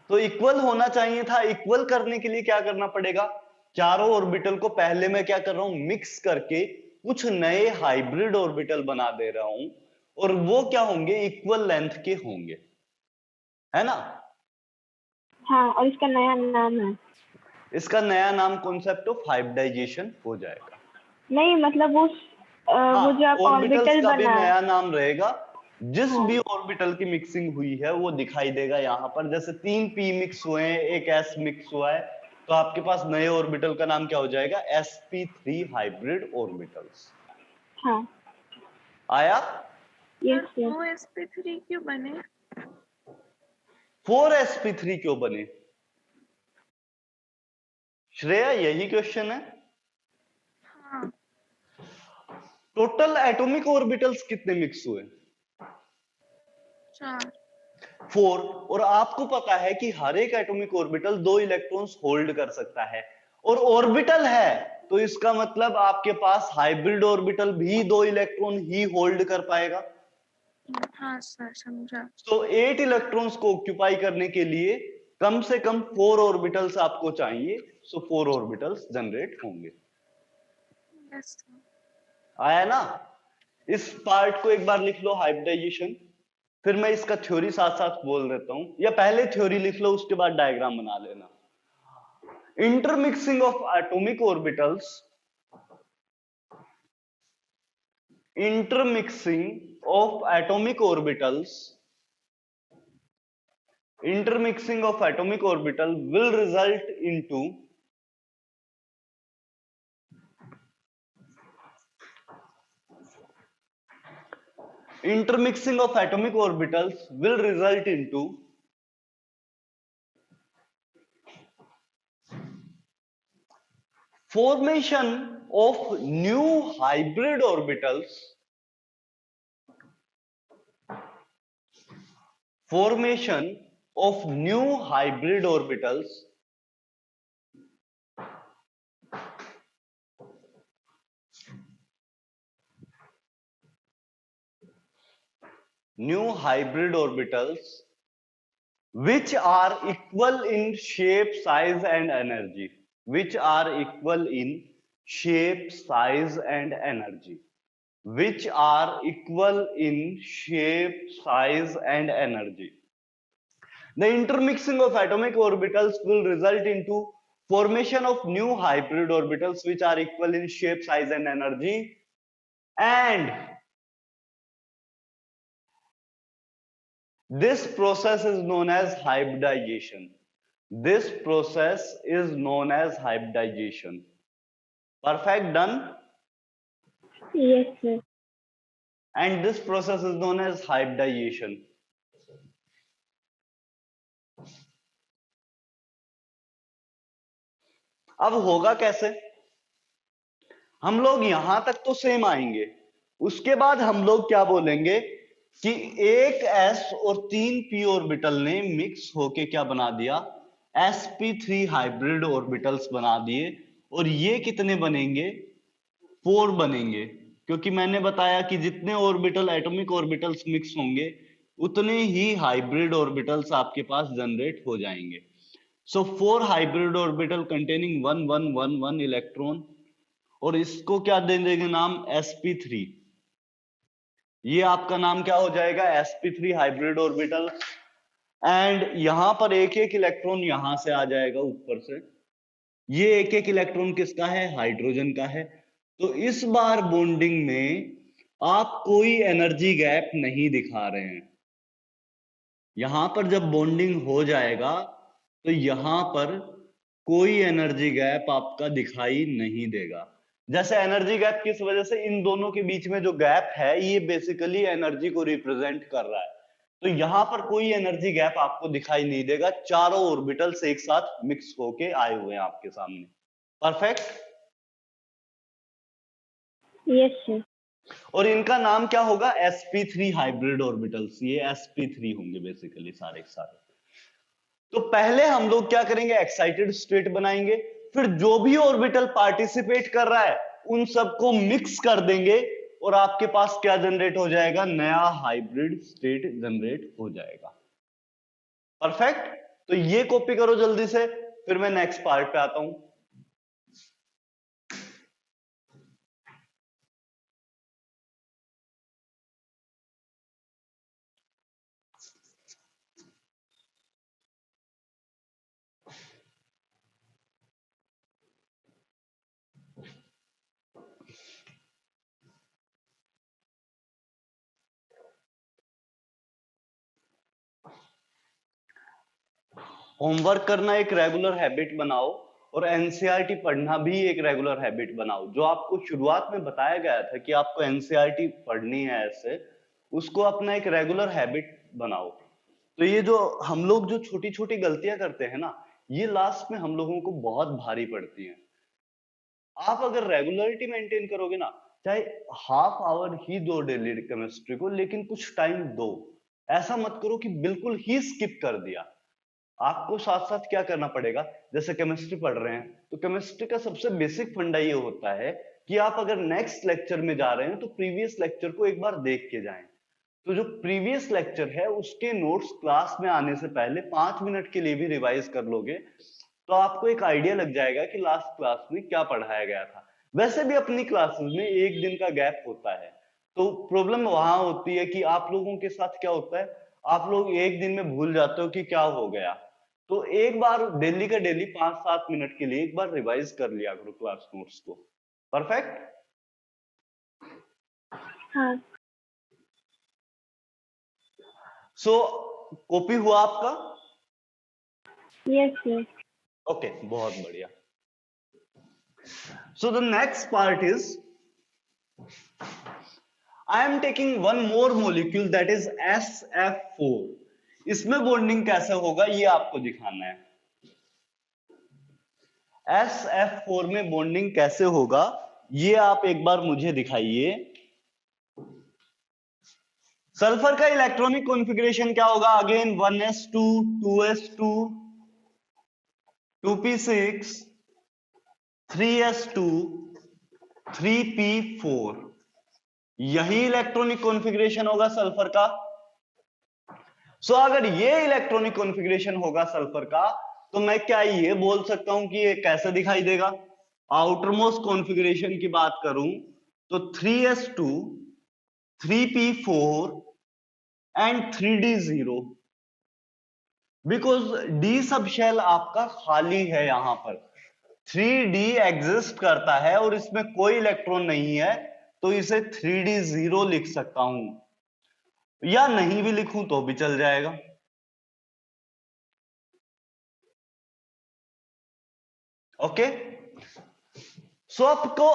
तो इक्वल होना चाहिए था। इक्वल करने के लिए क्या करना पड़ेगा, चारों ऑर्बिटल को पहले मैं क्या कर रहा हूं, मिक्स करके कुछ नए हाइब्रिड ऑर्बिटल बना दे रहा हूं और वो क्या होंगे, इक्वल लेंथ के होंगे, है ना? हाँ, और इसका नया नाम है? इसका नया नाम कॉन्सेप्ट ऑफ हाइब्रिडाइजेशन हो जाएगा। नहीं, मतलब हाँ, वो जो आप ऑर्बिटल्स ऑर्बिटल का भी बना। नया नाम रहेगा जिस हाँ भी ऑर्बिटल की मिक्सिंग हुई है वो दिखाई देगा यहाँ पर। जैसे 3 p मिक्स हुए हैं, एक s मिक्स हुआ है, तो आपके पास नए ऑर्बिटल का नाम क्या हो जाएगा? sp3 hybrid orbitals. हाँ आया? Yes sir yes. 4sp3 क्यों बने? 4sp3 क्यों बने? श्रेया यही क्वेश्चन है। हाँ टोटल एटॉमिक ऑर्बिटल्स कितने मिक्स हुए? 4। 4। और आपको पता है कि हर एक एटॉमिक ऑर्बिटल 2 इलेक्ट्रॉन्स होल्ड कर सकता है, और ऑर्बिटल है तो इसका मतलब आपके पास हाइब्रिड ऑर्बिटल भी 2 इलेक्ट्रॉन ही होल्ड कर पाएगा। हाँ सर समझा। तो 8 इलेक्ट्रॉन्स को ऑक्यूपाई करने के लिए कम से कम 4 ऑर्बिटल्स आपको चाहिए। सो 4 ऑर्बिटल्स जनरेट होंगे। यस आया ना? इस पार्ट को एक बार लिख लो, हाइब्रिडाइजेशन। फिर मैं इसका थ्योरी साथ साथ बोल देता हूं, या पहले थ्योरी लिख लो उसके बाद डायग्राम बना लेना। Intermixing of atomic orbitals, intermixing of atomic orbitals, intermixing of atomic orbital will result into intermixing of atomic orbitals will result into formation of new hybrid orbitals, formation of new hybrid orbitals new hybrid orbitals which are equal in shape, size and energy, which are equal in shape, size and energy, which are equal in shape, size and energy. The intermixing of atomic orbitals will result into formation of new hybrid orbitals which are equal in shape, size and energy, and this process is known as hybridization. This process is known as hybridization. Perfect, done? Yes sir. And this process is known as hybridization. अब होगा कैसे? हम लोग यहां तक तो same आएंगे, उसके बाद हम लोग क्या बोलेंगे कि एक s और 3 p ऑर्बिटल ने मिक्स होके क्या बना दिया? sp3 हाइब्रिड ऑर्बिटल्स बना दिए। और ये कितने बनेंगे? 4 बनेंगे, क्योंकि मैंने बताया कि जितने ऑर्बिटल एटॉमिक ऑर्बिटल्स मिक्स होंगे उतने ही हाइब्रिड ऑर्बिटल्स आपके पास जनरेट हो जाएंगे। सो 4 हाइब्रिड ऑर्बिटल कंटेनिंग 1 1 1 1 इलेक्ट्रॉन, और इसको क्या दे देंगे नाम? sp3। ये आपका नाम क्या हो जाएगा? sp3 hybrid orbital. एंड यहां पर एक एक इलेक्ट्रॉन यहां से आ जाएगा ऊपर से। ये एक एक इलेक्ट्रॉन किसका है? हाइड्रोजन का है। तो इस बार बॉन्डिंग में आप कोई एनर्जी गैप नहीं दिखा रहे हैं। यहां पर जब बॉन्डिंग हो जाएगा तो यहां पर कोई एनर्जी गैप आपका दिखाई नहीं देगा। जैसे एनर्जी गैप किस वजह से? इन दोनों के बीच में जो गैप है ये बेसिकली एनर्जी को रिप्रेजेंट कर रहा है। तो यहां पर कोई एनर्जी गैप आपको दिखाई नहीं देगा। चारों ऑर्बिटल्स एक साथ मिक्स होके आए हुए हैं आपके सामने। परफेक्ट। Yes sir. और इनका नाम क्या होगा? sp3 hybrid orbitals. ये sp3 होंगे बेसिकली सारे के सारे। तो पहले हम लोग क्या करेंगे? एक्साइटेड स्टेट बनाएंगे, फिर जो भी ऑर्बिटल पार्टिसिपेट कर रहा है उन सबको मिक्स कर देंगे, और आपके पास क्या जनरेट हो जाएगा? नया हाइब्रिड स्टेट जनरेट हो जाएगा। परफेक्ट। तो ये कॉपी करो जल्दी से, फिर मैं नेक्स्ट पार्ट पे आता हूं। होमवर्क करना एक रेगुलर हैबिट बनाओ और एनसीईआरटी पढ़ना भी एक रेगुलर हैबिट बनाओ। जो आपको शुरुआत में बताया गया था कि आपको एनसीईआरटी पढ़नी है ऐसे, उसको अपना एक रेगुलर हैबिट बनाओ। तो ये जो हम लोग जो छोटी छोटी गलतियां करते हैं ना, ये लास्ट में हम लोगों को बहुत भारी पड़ती हैं। आप अगर रेगुलरिटी मेंटेन करोगे ना, चाहे हाफ आवर ही दो डेली केमिस्ट्री को, लेकिन कुछ टाइम दो। ऐसा मत करो कि बिल्कुल ही स्किप कर दिया। आपको साथ साथ क्या करना पड़ेगा, जैसे केमिस्ट्री पढ़ रहे हैं तो केमिस्ट्री का सबसे बेसिक फंडा ये होता है कि आप अगर नेक्स्ट लेक्चर में जा रहे हैं तो प्रीवियस लेक्चर को एक बार देख के जाएं। तो जो प्रीवियस लेक्चर है उसके नोट्स क्लास में आने से पहले 5 मिनट के लिए भी रिवाइज कर लोगे तो आपको एक आइडिया लग जाएगा कि लास्ट क्लास में क्या पढ़ाया गया था। वैसे भी अपनी क्लासेस में एक दिन का गैप होता है, तो प्रॉब्लम वहां होती है कि आप लोगों के साथ क्या होता है, आप लोग एक दिन में भूल जाते हो कि क्या हो गया। तो एक बार डेली का डेली 5-7 मिनट के लिए एक बार रिवाइज कर लिया करो क्लास नोट्स को। परफेक्ट। हाँ सो कॉपी हुआ आपका? Yes yes. ओके, बहुत बढ़िया। So the next part is I am taking one more molecule that is SF4। इसमें बॉन्डिंग कैसे होगा ये आपको दिखाना है। SF4 में बॉन्डिंग कैसे होगा ये आप एक बार मुझे दिखाइए। सल्फर का इलेक्ट्रॉनिक कॉन्फ़िगरेशन क्या होगा? Again 1s2 2s2 2p6 3s2 3p4, यही इलेक्ट्रॉनिक कॉन्फ़िगरेशन होगा सल्फर का। सो अगर ये इलेक्ट्रॉनिक कॉन्फ़िगरेशन होगा सल्फर का, तो मैं क्या ये बोल सकता हूं कि ये कैसे दिखाई देगा? आउटर मोस्ट कॉन्फ़िगरेशन की बात करूं तो 3s2 3p4 and 3d0, because D subshell आपका खाली है। यहां पर 3d एग्जिस्ट करता है और इसमें कोई इलेक्ट्रॉन नहीं है, तो इसे 3d0 लिख सकता हूं, या नहीं भी लिखूं तो भी चल जाएगा। ओके, सो आपको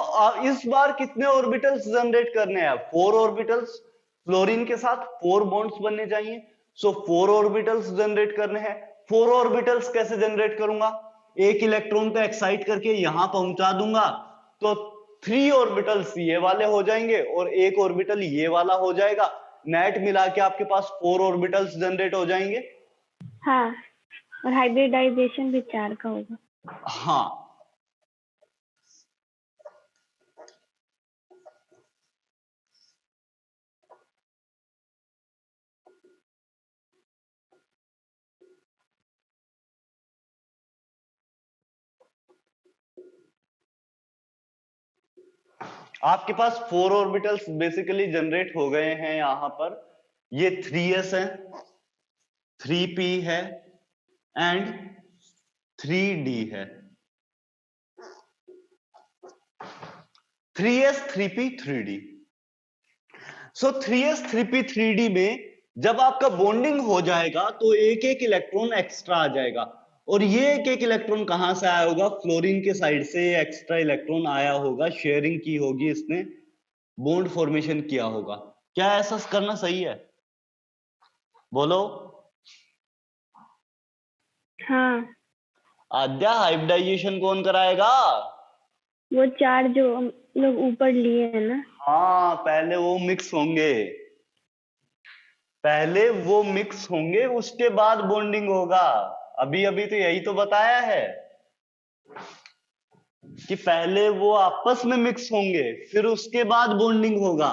इस बार कितने ऑर्बिटल्स जनरेट करने हैं? 4 ऑर्बिटल्स। फ्लोरीन के साथ 4 बॉन्ड्स बनने चाहिए, सो 4 ऑर्बिटल्स जनरेट करने हैं। 4 ऑर्बिटल्स कैसे जनरेट करूंगा? एक इलेक्ट्रॉन को एक्साइट करके यहां पहुंचा दूंगा, तो 3 ऑर्बिटल्स ये वाले हो जाएंगे और एक ऑर्बिटल ये वाला हो जाएगा। नेट मिला के आपके पास 4 ऑर्बिटल्स जनरेट हो जाएंगे। हाँ, और हाइब्रिडाइजेशन भी 4 का होगा। हाँ, आपके पास 4 ऑर्बिटल्स बेसिकली जनरेट हो गए हैं। यहां पर ये 3s है, 3p है एंड 3d है। 3s 3p 3d। सो 3s 3p 3d में जब आपका बॉन्डिंग हो जाएगा तो एक एक इलेक्ट्रॉन एक्स्ट्रा आ जाएगा, और ये एक एक इलेक्ट्रॉन कहां से आया होगा? फ्लोरीन के साइड से एक्स्ट्रा इलेक्ट्रॉन आया होगा, शेयरिंग की होगी, इसने बॉन्ड फॉर्मेशन किया होगा। क्या ऐसा करना सही है? बोलो। हाँ, आद्या, हाइब्रिडाइजेशन कौन कराएगा? वो 4 जो हम लोग ऊपर लिए हैं ना। हाँ, पहले वो मिक्स होंगे, पहले वो मिक्स होंगे, उसके बाद बॉन्डिंग होगा। अभी अभी तो यही तो बताया है कि पहले वो आपस में मिक्स होंगे, फिर उसके बाद बॉन्डिंग होगा।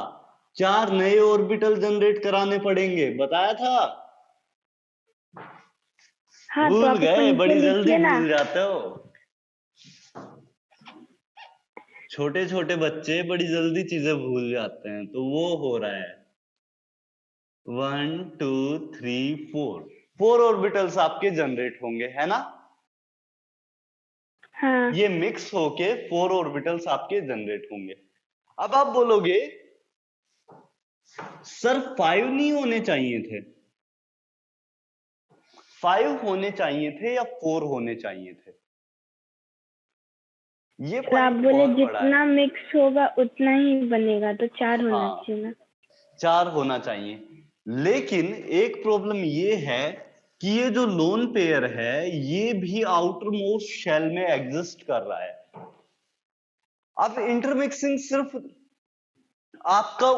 4 नए ऑर्बिटल जनरेट कराने पड़ेंगे, बताया था। हाँ, तो भूल आप उसको गए, नीचे बड़ी जल्दी लिखिए ना। भूल जाते हो। छोटे छोटे बच्चे बड़ी जल्दी चीजें भूल जाते हैं, तो वो हो रहा है। 1 2 3 4 ऑर्बिटल्स आपके जनरेट होंगे, है ना? हाँ, ये मिक्स होके 4 ऑर्बिटल्स आपके जनरेट होंगे। अब आप बोलोगे सर 5 नहीं होने चाहिए थे। 5 होने चाहिए थे या 4 होने चाहिए थे? ये तो आप पॉइंट बोले बहुत बड़ा है। जितना मिक्स होगा उतना ही बनेगा, तो 4 होना हाँ, चाहिए ना। 4 होना चाहिए, लेकिन एक प्रॉब्लम ये है कि ये जो लोन पेयर है ये भी आउटर मोस्ट शेल में एग्जिस्ट कर रहा है। अब इंटरमिक्सिंग सिर्फ आपका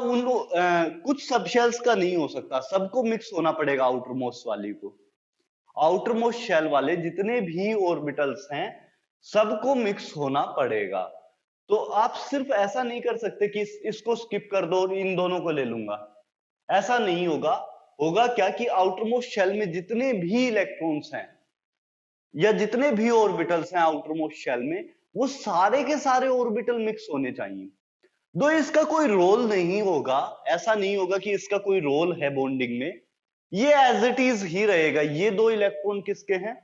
कुछ सबशेल्स का नहीं हो सकता, सबको मिक्स होना पड़ेगा आउटर मोस्ट वाली को। आउटर मोस्ट शेल वाले जितने भी ऑर्बिटल्स हैं सबको मिक्स होना पड़ेगा। तो आप सिर्फ ऐसा नहीं कर सकते कि इसको स्किप कर दो और इन दोनों को ले लूंगा, ऐसा नहीं होगा। होगा क्या कि आउटर मोस्ट शेल में जितने भी इलेक्ट्रॉन्स हैं या जितने भी ऑर्बिटल्स हैं आउटर मोस्ट शेल में, वो सारे के सारे ऑर्बिटल मिक्स होने चाहिए। दो इसका कोई रोल नहीं होगा, ऐसा नहीं होगा कि इसका कोई रोल है बॉन्डिंग में, ये एज इट इज ही रहेगा। ये दो इलेक्ट्रॉन किसके हैं?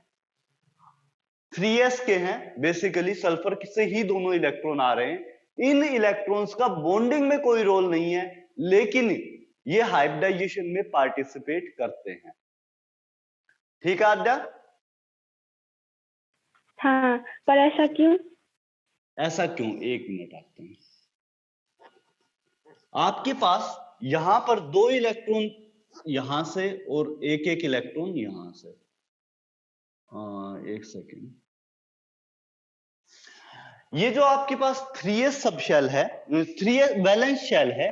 3s के हैं, बेसिकली सल्फर से ही दोनों इलेक्ट्रॉन आ रहे हैं। इन इलेक्ट्रॉन्स का बॉन्डिंग में कोई रोल नहीं है, लेकिन ये हाइब्रिडाइजेशन में पार्टिसिपेट करते हैं। ठीक है आद्या? हाँ, पर ऐसा क्यों? ऐसा क्यों, एक मिनट आते हैं। आपके पास यहां पर 2 इलेक्ट्रॉन यहां से और एक एक इलेक्ट्रॉन यहां से। एक सेकेंड, ये जो आपके पास 3s सब शेल है, 3s वैलेंस शेल है,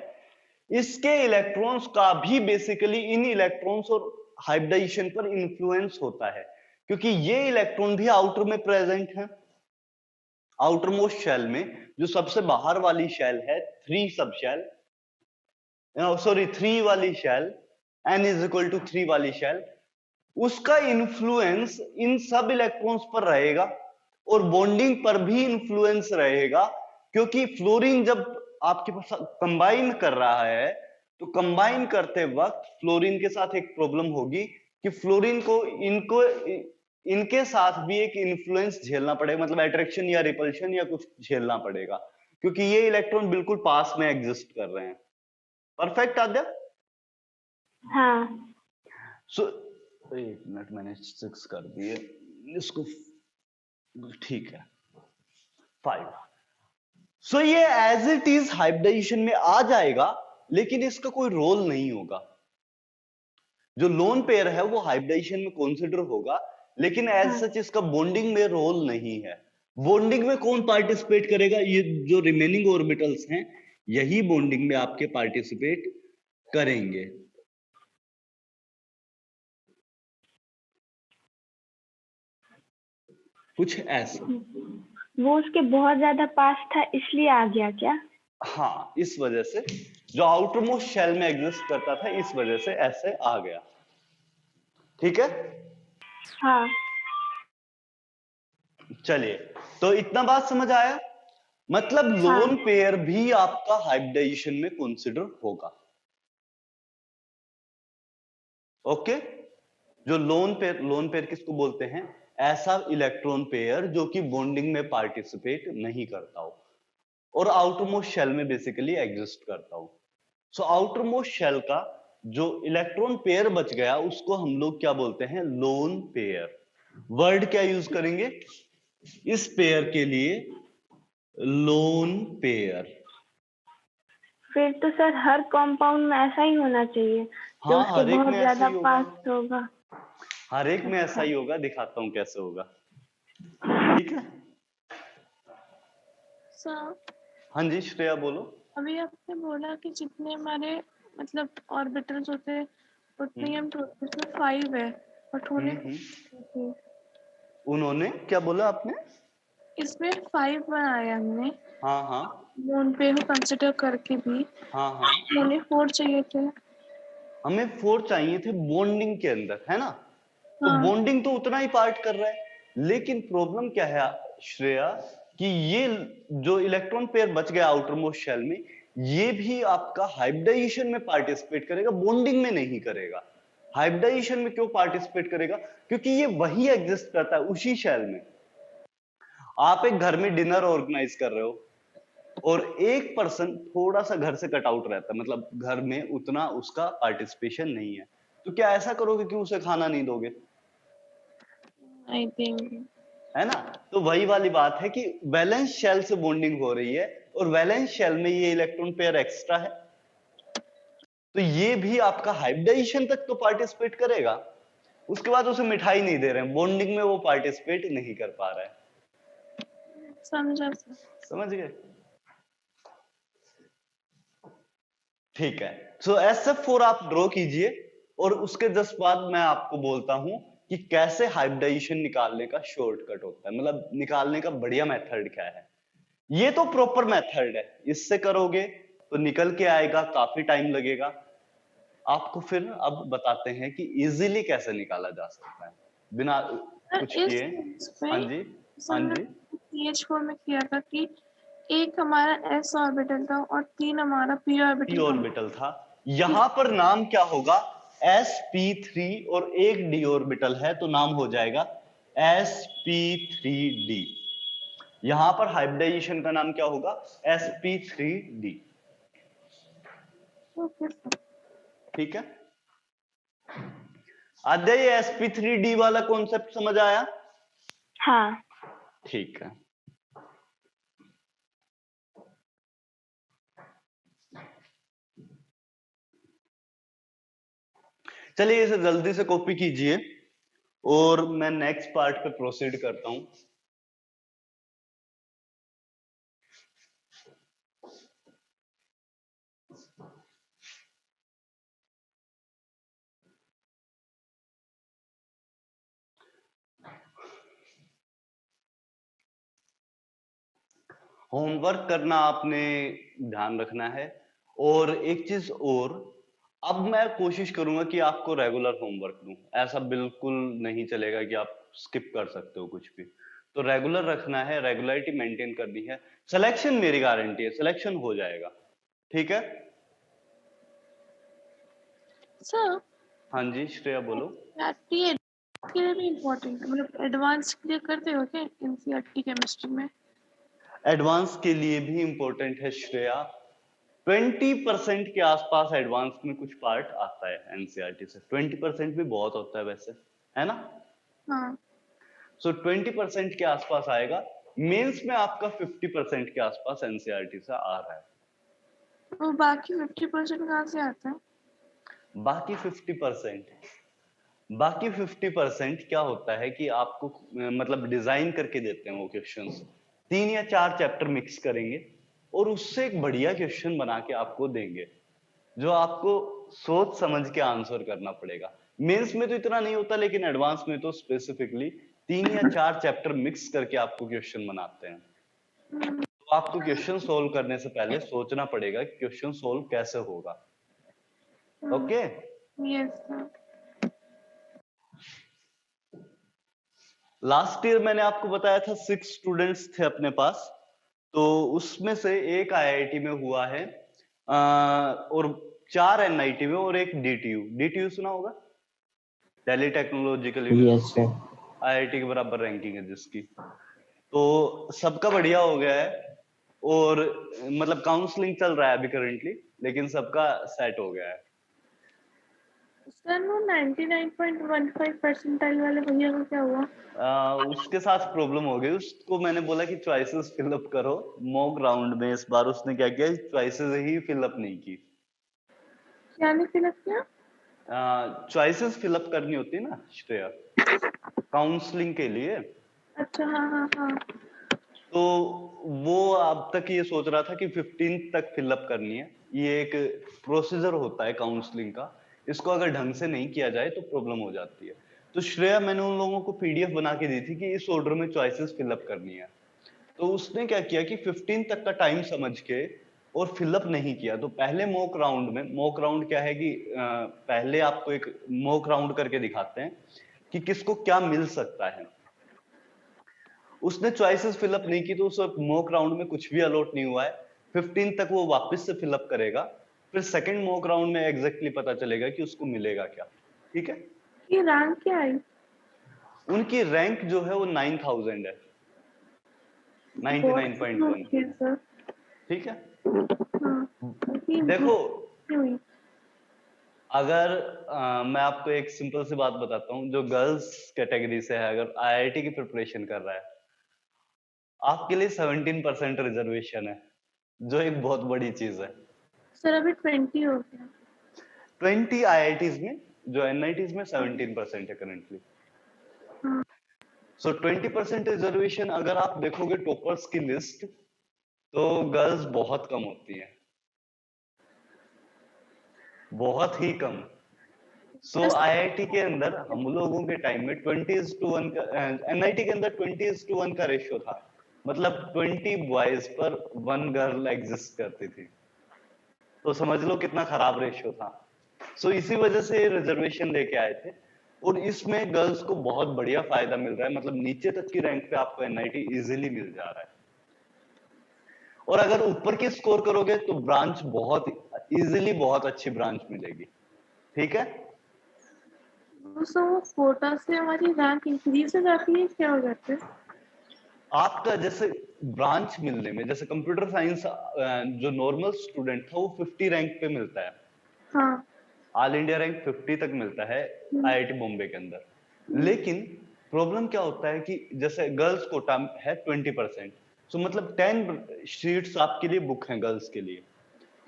इसके इलेक्ट्रॉन्स का भी बेसिकली इन इलेक्ट्रॉन्स और हाइब्रिडाइजेशन पर इंफ्लुएंस होता है, क्योंकि ये इलेक्ट्रॉन भी आउटर में प्रेजेंट है। आउटर मोस्ट शेल में जो सबसे बाहर वाली शेल है 3 सब शेल, सॉरी 3 वाली shell, n is equal to 3 वाली शेल, उसका इंफ्लुएंस इन सब इलेक्ट्रॉन्स पर रहेगा और बॉन्डिंग पर भी इंफ्लुएंस रहेगा, क्योंकि फ्लोरीन जब आपके पास कंबाइन कर रहा है तो कंबाइन करते वक्त फ्लोरीन के साथ एक प्रॉब्लम होगी कि फ्लोरीन को इनके साथ भी एक इंफ्लुएंस झेलना पड़ेगा, मतलब अट्रैक्शन या रिपल्शन या कुछ झेलना पड़ेगा, क्योंकि ये इलेक्ट्रॉन बिल्कुल पास में एग्जिस्ट कर रहे हैं। परफेक्ट आद्या? हाँ। सो एक मिनट, मैंने 6 कर दिए इसको, ठीक है 5। सो ये एज इट इज हाइब्रिडाइजेशन में आ जाएगा, लेकिन इसका कोई रोल नहीं होगा। जो लोन पेयर है वो हाइब्रिडाइजेशन में कंसीडर होगा, लेकिन एज सच इसका बॉन्डिंग में रोल नहीं है। बॉन्डिंग में कौन पार्टिसिपेट करेगा? ये जो रिमेनिंग ऑर्बिटल्स हैं यही बॉन्डिंग में आपके पार्टिसिपेट करेंगे। कुछ ऐसा। वो उसके बहुत ज्यादा पास था इसलिए आ गया क्या? हाँ, इस वजह से जो आउटर मोस्ट शेल में एग्जिस्ट करता था, इस वजह से ऐसे आ गया। ठीक है? हाँ। चलिए, तो इतना बात समझ आया? मतलब लोन पेयर भी आपका हाइब्रिडाइजेशन में कंसीडर होगा। ओके? जो लोन पेयर किसको बोलते हैं? ऐसा इलेक्ट्रॉन पेयर जो कि बॉन्डिंग में पार्टिसिपेट नहीं करता हो और आउटर मोस्ट शेल में बेसिकली एग्जिस्ट करता हो। सो आउटर मोस्ट शेल का जो इलेक्ट्रॉन पेयर बच गया उसको हम लोग क्या बोलते हैं? Lone pair. वर्ड क्या यूज करेंगे इस पेयर के लिए? Lone pair. फिर तो सर हर कंपाउंड में ऐसा ही होना चाहिए, जो हाँ, उसके हर एक बहुत में ऐसा ज्यादा ही होगा। पास होगा। हर एक में ऐसा ही होगा, दिखाता हूं कैसे होगा। ठीक है? सर हाँ जी श्रेया बोलो। अभी आपने बोला कि जितने हमारे मतलब ऑर्बिटल्स होते हैं उतने ही हम इसमें 5 है और होने उन्होंने क्या बोला आपने? इसमें 5 बनाया हमने हाँ हाँ लोन पे को कंसिडर करके भी। हाँ हाँ, हमें 4 चाहिए थे। हमें 4 चाहिए थे बॉन्डिंग के अंदर, है ना? तो हाँ। बॉन्डिंग तो उतना ही पार्ट कर रहा है, लेकिन प्रॉब्लम क्या है श्रेया कि ये जो इलेक्ट्रॉन पेयर बच गया आउटर मोस्ट शेल में, ये भी आपका हाइब्रिडाइजेशन में पार्टिसिपेट करेगा, बॉन्डिंग में नहीं करेगा। हाइब्रिडाइजेशन में क्यों पार्टिसिपेट करेगा? क्योंकि ये वही एग्जिस्ट करता है उसी शेल में। आप एक घर में डिनर ऑर्गेनाइज कर रहे हो और एक पर्सन थोड़ा सा घर से कट आउट रहता है, मतलब घर में उतना उसका पार्टिसिपेशन नहीं है, तो क्या ऐसा करोगे कि उसे खाना नहीं दोगे? I think. है ना। तो वही वाली बात है कि वैलेंस शेल से बॉन्डिंग हो रही है और वैलेंस शेल में ये इलेक्ट्रॉन पेयर एक्स्ट्रा है, तो ये भी आपका हाइब्रिडाइजेशन तक तो पार्टिसिपेट करेगा, उसके बाद उसे मिठाई नहीं दे रहे हैं, बॉन्डिंग में वो पार्टिसिपेट नहीं कर पा रहा है। समझा। समझ गए? ठीक है। सो SF4 आप ड्रॉ कीजिए और उसके जस्ट बाद मैं आपको बोलता हूं कि कैसे हाइब्रिडाइजेशन निकालने का शॉर्टकट होता है, मतलब निकालने का बढ़िया मेथड क्या है। ये तो प्रॉपर मेथड है, इससे करोगे तो निकल के आएगा, काफी टाइम लगेगा आपको। फिर अब बताते हैं कि इजीली कैसे निकाला जा सकता है बिना कुछ किए। हाँ जी, हाँ जी। CH4 में किया था कि एक हमारा s ऑर्बिटल था और 3 हमारा p p ऑर्बिटल ऑर्बिटल था। यहां पर नाम क्या होगा, sp3 और एक d ऑर्बिटल है तो नाम हो जाएगा sp3d। यहां पर हाइब्रिडाइजेशन का नाम क्या होगा, sp3d। ठीक है, आद्या ये sp3d वाला कॉन्सेप्ट समझ आया? हाँ। ठीक है। चलिए इसे जल्दी से कॉपी कीजिए और मैं नेक्स्ट पार्ट पे प्रोसीड करता हूं। होमवर्क करना आपने ध्यान रखना है। और एक चीज और, अब मैं कोशिश करूंगा कि आपको रेगुलर होमवर्क दूं, ऐसा बिल्कुल नहीं चलेगा कि आप स्किप कर सकते हो कुछ भी। तो रेगुलर रखना है, रेगुलरिटी मेंटेन करनी है। सिलेक्शन मेरी गारंटी है, सिलेक्शन हो जाएगा। ठीक है सर। हाँ जी श्रेया बोलो। एनसीईआरटी के लिए भी इम्पोर्टेंट, मतलब एडवांस क्लियर करते हो क्या एनसीईआरटी केमिस्ट्री में? एडवांस के लिए भी इंपॉर्टेंट है श्रेया। 20% के आसपास एडवांस में कुछ पार्ट आता है एनसीईआरटी से। 20% भी बहुत होता है वैसे, है ना। हाँ। सो 20% के आसपास आएगा। मेंस में आपका 50% के आसपास एनसीईआरटी से आ रहा है। तो बाकी 50% कहाँ से आता है? बाकी 50% क्या होता है कि आपको मतलब डिजाइन करके देते हैं वो क्वेश्चंस। 3 या 4 चैप्टर मिक्स करेंगे और उससे एक बढ़िया क्वेश्चन बना के आपको देंगे, जो आपको सोच समझ के आंसर करना पड़ेगा। मेंस में तो इतना नहीं होता, लेकिन एडवांस में तो स्पेसिफिकली 3 या 4 चैप्टर मिक्स करके आपको क्वेश्चन बनाते हैं। तो आपको क्वेश्चन सोल्व करने से पहले सोचना पड़ेगा कि क्वेश्चन सोल्व कैसे होगा। Okay yes sir. Last year मैंने आपको बताया था 6 स्टूडेंट्स थे अपने पास, तो उसमें से एक आईआईटी में हुआ है और 4 एनआईटी में और एक डीटीयू सुना होगा, दिल्ली टेक्नोलॉजिकल यूनिवर्सिटी। आईआईटी के बराबर रैंकिंग है जिसकी। तो सबका बढ़िया हो गया है और मतलब काउंसलिंग चल रहा है अभी करंटली, लेकिन सबका सेट हो गया है। सर वो 99.15 परसेंटाइल वाले भैया को क्या हुआ? उसके साथ प्रॉब्लम हो गई। उसको मैंने बोला कि चॉइसेस फिलअप करो मॉक राउंड में, इस बार उसने क्या किया, चॉइसेस ही फिलअप नहीं की। क्या नहीं फिलअप किया? चॉइसेस फिलअप करनी होती है ना श्रेया, काउंसलिंग के लिए। अच्छा हाँ हाँ हाँ। तो वो अब तक ये सोच रहा था कि 15 तक फिलअप करनी है। ये एक प्रोसीजर होता है काउंसलिंग का, इसको अगर ढंग से नहीं किया जाए तो प्रॉब्लम हो जाती है। तो श्रेया मैंने उन लोगों को पीडीएफ बना के दी थी कि इस ऑर्डर में चॉइसेस फिलअप करनी है। तो उसने क्या किया कि 15 तक का टाइम समझ के और फिलअप नहीं किया। तो पहले मॉक राउंड में, मॉक राउंड क्या है कि पहले आपको एक मॉक राउंड करके दिखाते हैं कि किसको क्या मिल सकता है। उसने चॉइसेस फिलअप नहीं की तो उस मॉक राउंड में कुछ भी अलॉट नहीं हुआ है। 15 तक वो वापस से फिलअप करेगा, फिर सेकंड मॉक राउंड में एग्जैक्टली पता चलेगा कि उसको मिलेगा क्या। ठीक है, ये रैंक क्या आई? उनकी रैंक जो है वो 9000 है, 99.1। ठीक है, हाँ। देखो अगर मैं आपको एक सिंपल सी बात बताता हूँ, जो गर्ल्स कैटेगरी से है, अगर आईआईटी की प्रिपरेशन कर रहा है, आपके लिए 17% रिजर्वेशन है, जो एक बहुत बड़ी चीज है। सर अभी 20 हो गया। 20 आईआईटीज में, जो एनआईटीज में 17% है करंटली। हाँ। सो 20% रिजर्वेशन अगर आप देखोगे टॉपर्स की लिस्ट, तो गर्ल्स बहुत कम होती है, बहुत ही कम। सो आईआईटी के अंदर हम लोगों के टाइम में 20:1 का, एनआईटी के अंदर 20:1 का रेशियो था, मतलब 20 बॉयज पर 1 गर्ल एग्जिस्ट करती थी। तो समझ लो कितना खराब रेशियो था। सो इसी वजह से रिजर्वेशन लेके आए थे, और इसमें गर्ल्स को बहुत बढ़िया फायदा मिल रहा है, मतलब नीचे तक की रैंक पे आपको एनआईटी इजीली मिल जा रहा है। और अगर ऊपर की स्कोर करोगे तो ब्रांच बहुत इजीली बहुत अच्छी ब्रांच मिलेगी। ठीक है, सो वो कोटा से हमारी रैंक इंक्रीज हो जाती है, क्या हो जाता है? आपका जैसे ब्रांच मिलने में, जैसे कंप्यूटर साइंस जो नॉर्मल स्टूडेंट था वो 50 रैंक पे मिलता है, हाँ। ऑल इंडिया रैंक 50 तक मिलता है आईआईटी बॉम्बे के अंदर। लेकिन प्रॉब्लम क्या होता है कि जैसे गर्ल्स कोटा है 20%, सो मतलब 10 सीट्स आपके लिए बुक हैं गर्ल्स के लिए,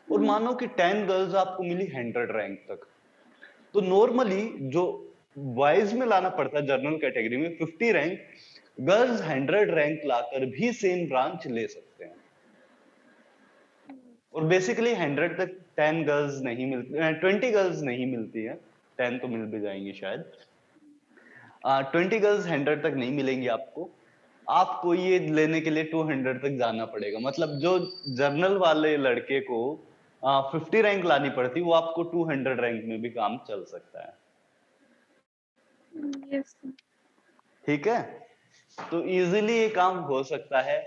और मानो कि 10 गर्ल्स आपको मिली 100 रैंक तक, तो नॉर्मली जो बॉयज में लाना पड़ता है जनरल कैटेगरी में 50 रैंक, गर्ल्स 100 रैंक लाकर भी सेम ब्रांच ले सकते हैं। और बेसिकली 100 तक 10 गर्ल्स नहीं मिलती, 20 गर्ल्स नहीं मिलती है, 10 तो मिल भी जाएंगी शायद। 20 गर्ल्स 100 तक नहीं मिलेंगी आपको, आपको ये लेने के लिए 200 तक जाना पड़ेगा। मतलब जो जर्नल वाले लड़के को 50 रैंक लानी पड़ती, वो आपको 200 रैंक में भी काम चल सकता है। यस। ठीक है, तो इजीली ये काम हो सकता है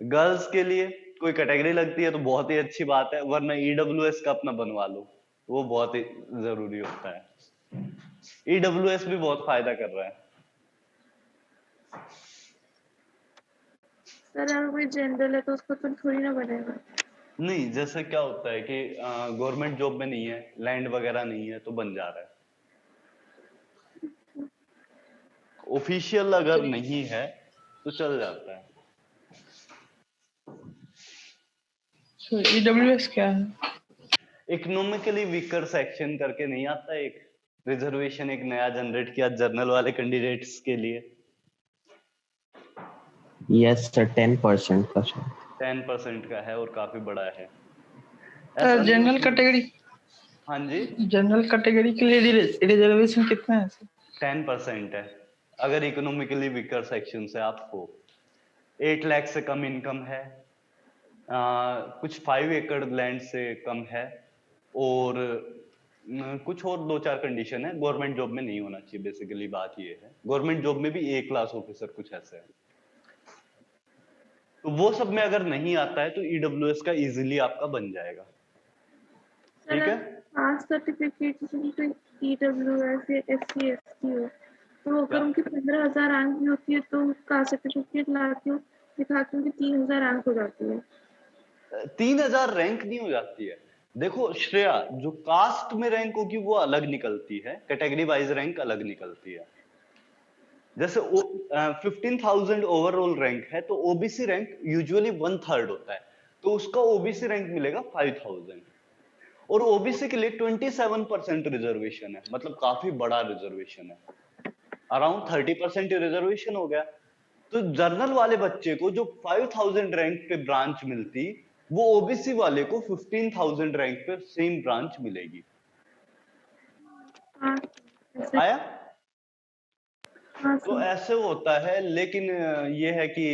गर्ल्स के लिए। कोई कैटेगरी लगती है तो बहुत ही अच्छी बात है, वरना ईडब्ल्यूएस का अपना बनवा लो, वो बहुत ही जरूरी होता है। ईडब्ल्यूएस भी बहुत फायदा कर रहा है। सर अगर कोई जनरल है तो उसको तो थोड़ी ना बनेगा। नहीं, जैसे क्या होता है कि गवर्नमेंट जॉब में नहीं है, लैंड वगैरह नहीं है, तो बन जा रहा है। ऑफिशियल अगर नहीं है तो चल जाता है। ईडब्ल्यूएस क्या है? इकोनॉमिकली वीकर सेक्शन करके नहीं आता, एक रिजर्वेशन एक नया जनरेट किया जर्नल वाले कैंडिडेट्स के लिए। यस सर, 10% का सर। 10% का है और काफी बड़ा है। सर जनरल कैटेगरी, हाँ जी, जनरल कैटेगरी के लिए रिजर्वेशन कितना है सर? 10% है अगर इकोनॉमिकली वीकर सेक्शन से आपको 8 लाख से कम इनकम है, कुछ 5 एकड़ लैंड से कम है, और कुछ और 2-4 कंडीशन है। गवर्नमेंट जॉब में नहीं होना चाहिए, बेसिकली बात ये है। गवर्नमेंट जॉब में भी A क्लास ऑफिसर कुछ ऐसे है, तो वो सब में अगर नहीं आता है तो ईडब्ल्यूएस का इजीली आपका बन जाएगा। ठीक है, कास्ट सर्टिफिकेट कोई ईडब्ल्यूएस या एससी एसटी हो, तो अगर उनकी 15,000 रैंक भी होती है तो कास्ट सर्टिफिकेट लाके दिखाते हैं कि 3,000 रैंक हो जाती है। 3000 रैंक नहीं हो जाती है। देखो श्रेया, जो कास्ट में रैंक होगी वो अलग निकलती है, कैटेगरी वाइज रैंक अलग निकलती है। जैसे 15,000 ओवरऑल रैंक है तो ओबीसी रैंक यूजुअली 1/3 होता है, तो उसका ओबीसी रैंक मिलेगा 5,000। और ओबीसी के लिए 27% रिजर्वेशन है, मतलब काफी बड़ा रिजर्वेशन है, अराउंड 30% रिजर्वेशन हो गया। तो जर्नल वाले बच्चे को जो 5,000 रैंक पे ब्रांच मिलती, वो ओबीसी वाले को 15,000 रैंक पे सेम ब्रांच मिलेगी। आया? तो ऐसे होता है, लेकिन ये है कि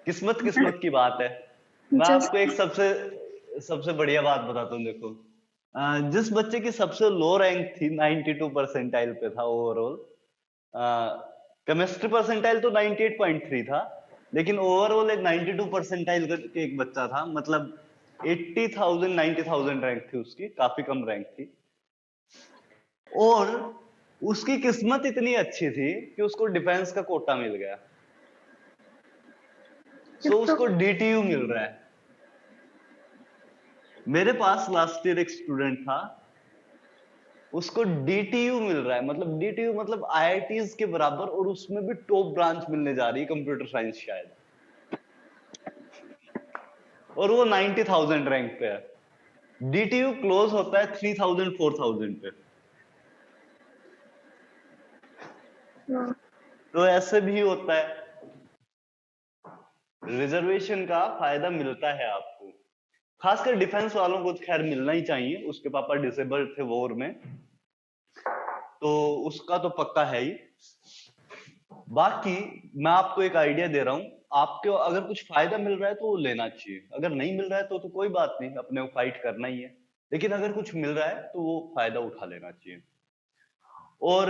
किस्मत की बात है। मैं आपको एक सबसे बढ़िया बात बताता हूँ। देखो, जिस बच्चे की सबसे लो रैंक थी, 92 परसेंटाइल पे था ओवरऑल, केमिस्ट्री परसेंटाइल तो 98.3 था, लेकिन ओवरऑल एक 92 परसेंटाइल के एक बच्चा था, मतलब 80,000 90,000 रैंक थी उसकी, काफी कम रैंक थी। और उसकी किस्मत इतनी अच्छी थी कि उसको डिफेंस का कोटा मिल गया, सो उसको डीटीयू मिल रहा है। मेरे पास लास्ट ईयर एक स्टूडेंट था, उसको DTU मिल रहा है, मतलब DTU मतलब IITs के बराबर, और उसमें भी टॉप ब्रांच मिलने जा रही है कंप्यूटर साइंस शायद, और वो 90,000 रैंक पे है। DTU क्लोज होता है 3,000 4,000 पे। हाँ, तो ऐसे भी होता है, रिजर्वेशन का फायदा मिलता है आपको, खासकर डिफेंस वालों को तो खैर मिलना ही चाहिए, उसके पापा डिसेबल्ड थे वॉर में, तो उसका तो पक्का है ही। बाकी मैं आपको एक आइडिया दे रहा हूं, आपको अगर कुछ फायदा मिल रहा है तो वो लेना चाहिए, अगर नहीं मिल रहा है तो कोई बात नहीं, अपने को फाइट करना ही है, लेकिन अगर कुछ मिल रहा है तो वो फायदा उठा लेना चाहिए। और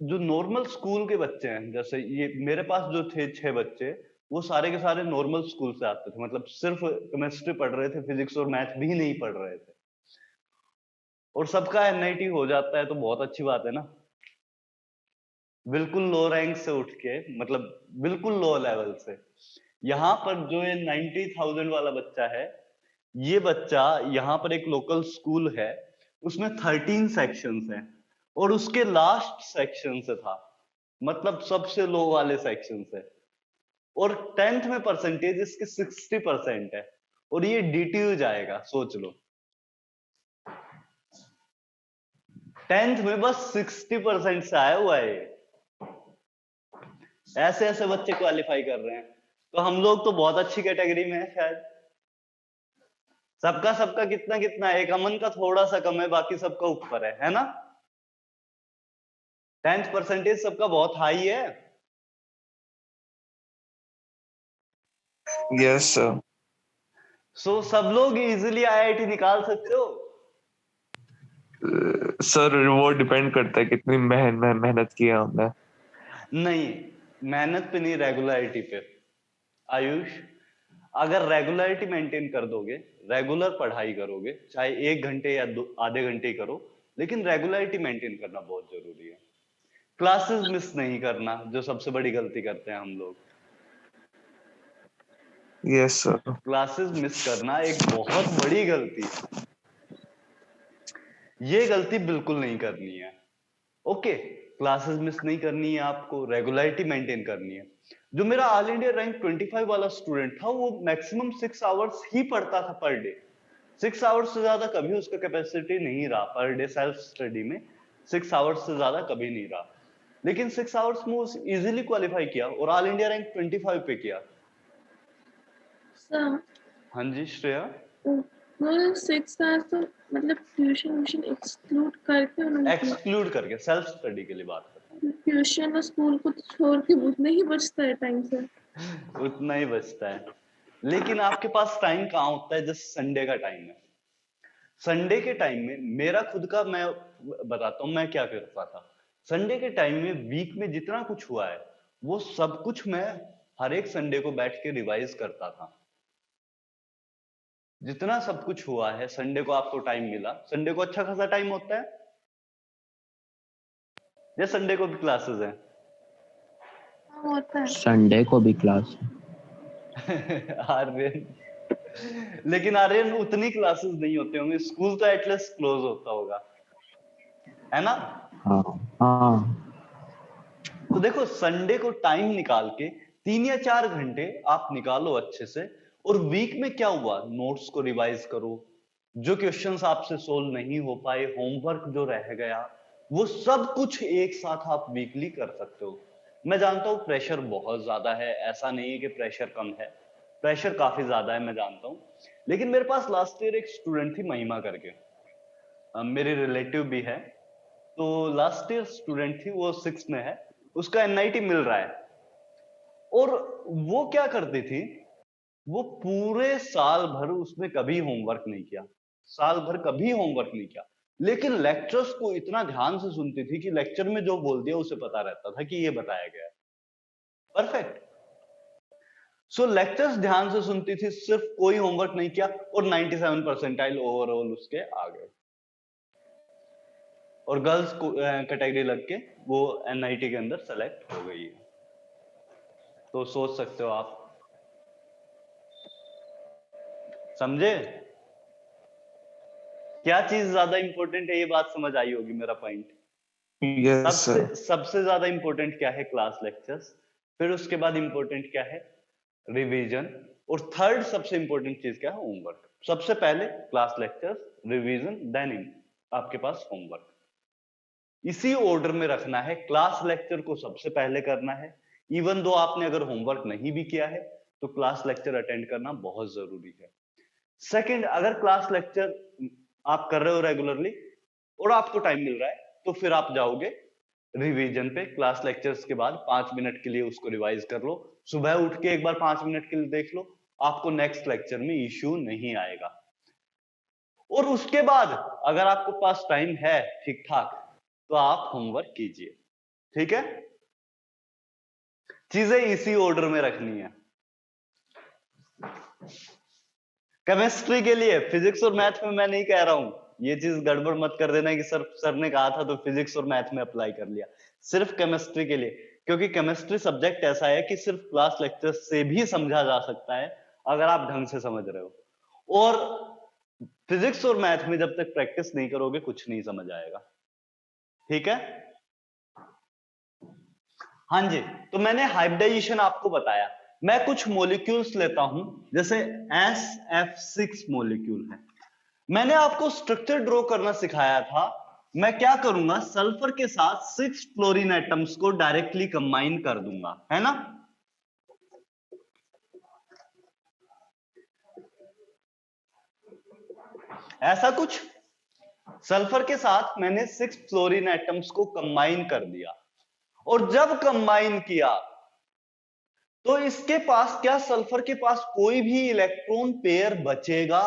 जो नॉर्मल स्कूल के बच्चे हैं, जैसे ये मेरे पास जो थे 6 बच्चे, वो सारे के सारे नॉर्मल स्कूल से आते थे, मतलब सिर्फ केमिस्ट्री पढ़ रहे थे, फिजिक्स और मैथ भी नहीं पढ़ रहे थे, और सबका NIT हो जाता है तो बहुत अच्छी बात है ना। बिल्कुल लो रैंक से उठ के, मतलब बिल्कुल लो लेवल से, यहाँ पर जो ये 90,000 वाला बच्चा है, ये बच्चा यहाँ पर एक लोकल स्कूल है, उसमें 13 सेक्शंस हैं, और उसके लास्ट सेक्शन से था, मतलब सबसे लो वाले सेक्शन से, और 10th में परसेंटेज इसके 60% है, और ये DTU जाएगा, सोच लो 10th में बस 60% से आया हुआ है ये। ऐसे ऐसे बच्चे क्वालिफाई कर रहे हैं, तो हम लोग तो बहुत अच्छी कैटेगरी में है शायद। सबका सबका कितना कितना है, एक अमन का थोड़ा सा कम है, बाकी सबका ऊपर है ना। 10th परसेंटेज सबका बहुत हाई है। Yes sir. सो सब लोग इजीली IIT निकाल सकते हो। सर वो डिपेंड करता है कितनी मेहनत की है हमने। नहीं, मेहनत पे नहीं, रेगुलरिटी पे। आयुष, अगर रेगुलरिटी मेंटेन कर दोगे, रेगुलर पढ़ाई करोगे, चाहे 1 घंटे या आधे घंटे ही करो, लेकिन रेगुलरिटी मेंटेन करना बहुत जरूरी है। क्लासेस मिस नहीं करना, जो सबसे बड़ी गलती करते हैं हम लोग। Yes sir. क्लासेस मिस करना एक बहुत बड़ी गलती है, ये गलती बिल्कुल नहीं करनी है। ओके, क्लासेस मिस नहीं करनी है आपको, रेगुलरिटी मेंटेन करनी है। जो मेरा ऑल इंडिया रैंक 25 वाला स्टूडेंट था, वो मैक्सिमम 6 आवर्स ही पढ़ता था पर डे। 6 आवर्स से ज्यादा कभी उसका कैपेसिटी नहीं रहा पर डे सेल्फ स्टडी में, 6 आवर्स से ज्यादा कभी नहीं रहा, लेकिन 6 आवर्स में उस इजीली क्वालिफाई किया और ऑल इंडिया रैंक 25 पे किया। सर हाँ जी श्रेया। वो 6 आवर्स तो मतलब ट्यूशन एक्सक्लूड करके उन्होंने एक्सक्लूड करके सेल्फ स्टडी के लिए बात करता ट्यूशन और स्कूल को तो छोड़ के उतना ही बचता है टाइम से। हूँ, उतना ही बचता है, लेकिन आपके पास टाइम कहाँ होता है, जैसे संडे का टाइम है। संडे के टाइम में मेरा खुद का मैं बताता हूँ मैं क्या करता था। संडे के टाइम में वीक में जितना कुछ हुआ है, वो सब कुछ मैं हर एक संडे को बैठ के रिवाइज करता था। जितना सब कुछ हुआ है, संडे को आपको टाइम मिला, संडे को अच्छा खासा टाइम होता है, या संडे को भी क्लासेस हैं? हाँ होता है। संडे को भी क्लास। आर्यन, लेकिन आर्यन उतनी क्लासेस नहीं होते होंगे, स्कूल तो एटलीस्ट क्लोज होता होगा, है ना। हाँ हाँ। तो देखो, संडे को टाइम निकाल के 3 या 4 घंटे आप निकालो अच्छे से, और वीक में क्या हुआ, नोट्स को रिवाइज करो, जो क्वेश्चंस आपसे सोल्व नहीं हो पाए, होमवर्क जो रह गया, वो सब कुछ एक साथ आप वीकली कर सकते हो। मैं जानता हूँ प्रेशर बहुत ज्यादा है, ऐसा नहीं है कि प्रेशर कम है, प्रेशर काफी ज्यादा है, मैं जानता हूँ। लेकिन मेरे पास लास्ट ईयर एक स्टूडेंट थी महिमा करके, मेरी रिलेटिव भी है, तो लास्ट ईयर स्टूडेंट थी, वो 6 में है, उसका NIT मिल रहा है, और वो क्या करती थी, वो पूरे साल भर उसने कभी होमवर्क नहीं किया, साल भर कभी होमवर्क नहीं किया, लेकिन लेक्चर्स को इतना ध्यान से सुनती थी कि लेक्चर में जो बोल दिया उसे पता रहता था कि ये बताया गया है। परफेक्ट। सो लेक्चर्स ध्यान से सुनती थी, सिर्फ कोई होमवर्क नहीं किया, और 97 परसेंटाइल ओवरऑल उसके आ गए, और गर्ल्स कैटेगरी लग के वो NIT के अंदर सेलेक्ट हो गई है। तो सोच सकते हो आप, समझे। क्या चीज ज्यादा इंपॉर्टेंट है, ये बात समझ आई होगी मेरा पॉइंट। Yes sir. सबसे ज्यादा इंपॉर्टेंट क्या है, क्लास लेक्चर्स। फिर उसके बाद इंपॉर्टेंट क्या है, रिवीजन। और थर्ड सबसे इंपॉर्टेंट चीज क्या है, होमवर्क। सबसे पहले क्लास लेक्चर्स, रिवीजन, देन आपके पास होमवर्क। इसी ऑर्डर में रखना है। क्लास लेक्चर को सबसे पहले करना है। इवन दो आपने अगर होमवर्क नहीं भी किया है तो क्लास लेक्चर अटेंड करना बहुत जरूरी है। सेकंड, अगर क्लास लेक्चर आप कर रहे हो रेगुलरली और आपको टाइम मिल रहा है तो फिर आप जाओगे रिवीजन पे। क्लास लेक्चर्स के बाद 5 मिनट के लिए उसको रिवाइज कर लो। सुबह उठ के एक बार 5 मिनट के लिए देख लो, आपको नेक्स्ट लेक्चर में इश्यू नहीं आएगा। और उसके बाद अगर आपको पास टाइम है ठीक ठाक तो आप होमवर्क कीजिए। ठीक है, चीजें इसी ऑर्डर में रखनी है। केमिस्ट्री के लिए, फिजिक्स और मैथ में मैं नहीं कह रहा हूं, ये चीज गड़बड़ मत कर देना कि सर ने कहा था तो फिजिक्स और मैथ में अप्लाई कर लिया। सिर्फ केमिस्ट्री के लिए, क्योंकि केमिस्ट्री सब्जेक्ट ऐसा है कि सिर्फ क्लास लेक्चर से भी समझा जा सकता है अगर आप ढंग से समझ रहे हो। और फिजिक्स और मैथ में जब तक प्रैक्टिस नहीं करोगे कुछ नहीं समझ आएगा। ठीक है, हाँ जी। तो मैंने हाइब्रिडाइजेशन आपको बताया। मैं कुछ मॉलिक्यूल्स लेता हूं, जैसे SF6 मॉलिक्यूल है। मैंने आपको स्ट्रक्चर ड्रॉ करना सिखाया था। मैं क्या करूंगा, सल्फर के साथ 6 फ्लोरीन एटम्स को डायरेक्टली कंबाइन कर दूंगा, है ना। ऐसा कुछ सल्फर के साथ मैंने 6 फ्लोरीन एटम्स को कंबाइन कर दिया। और जब कंबाइन किया तो इसके पास, क्या सल्फर के पास कोई भी इलेक्ट्रॉन पेयर बचेगा?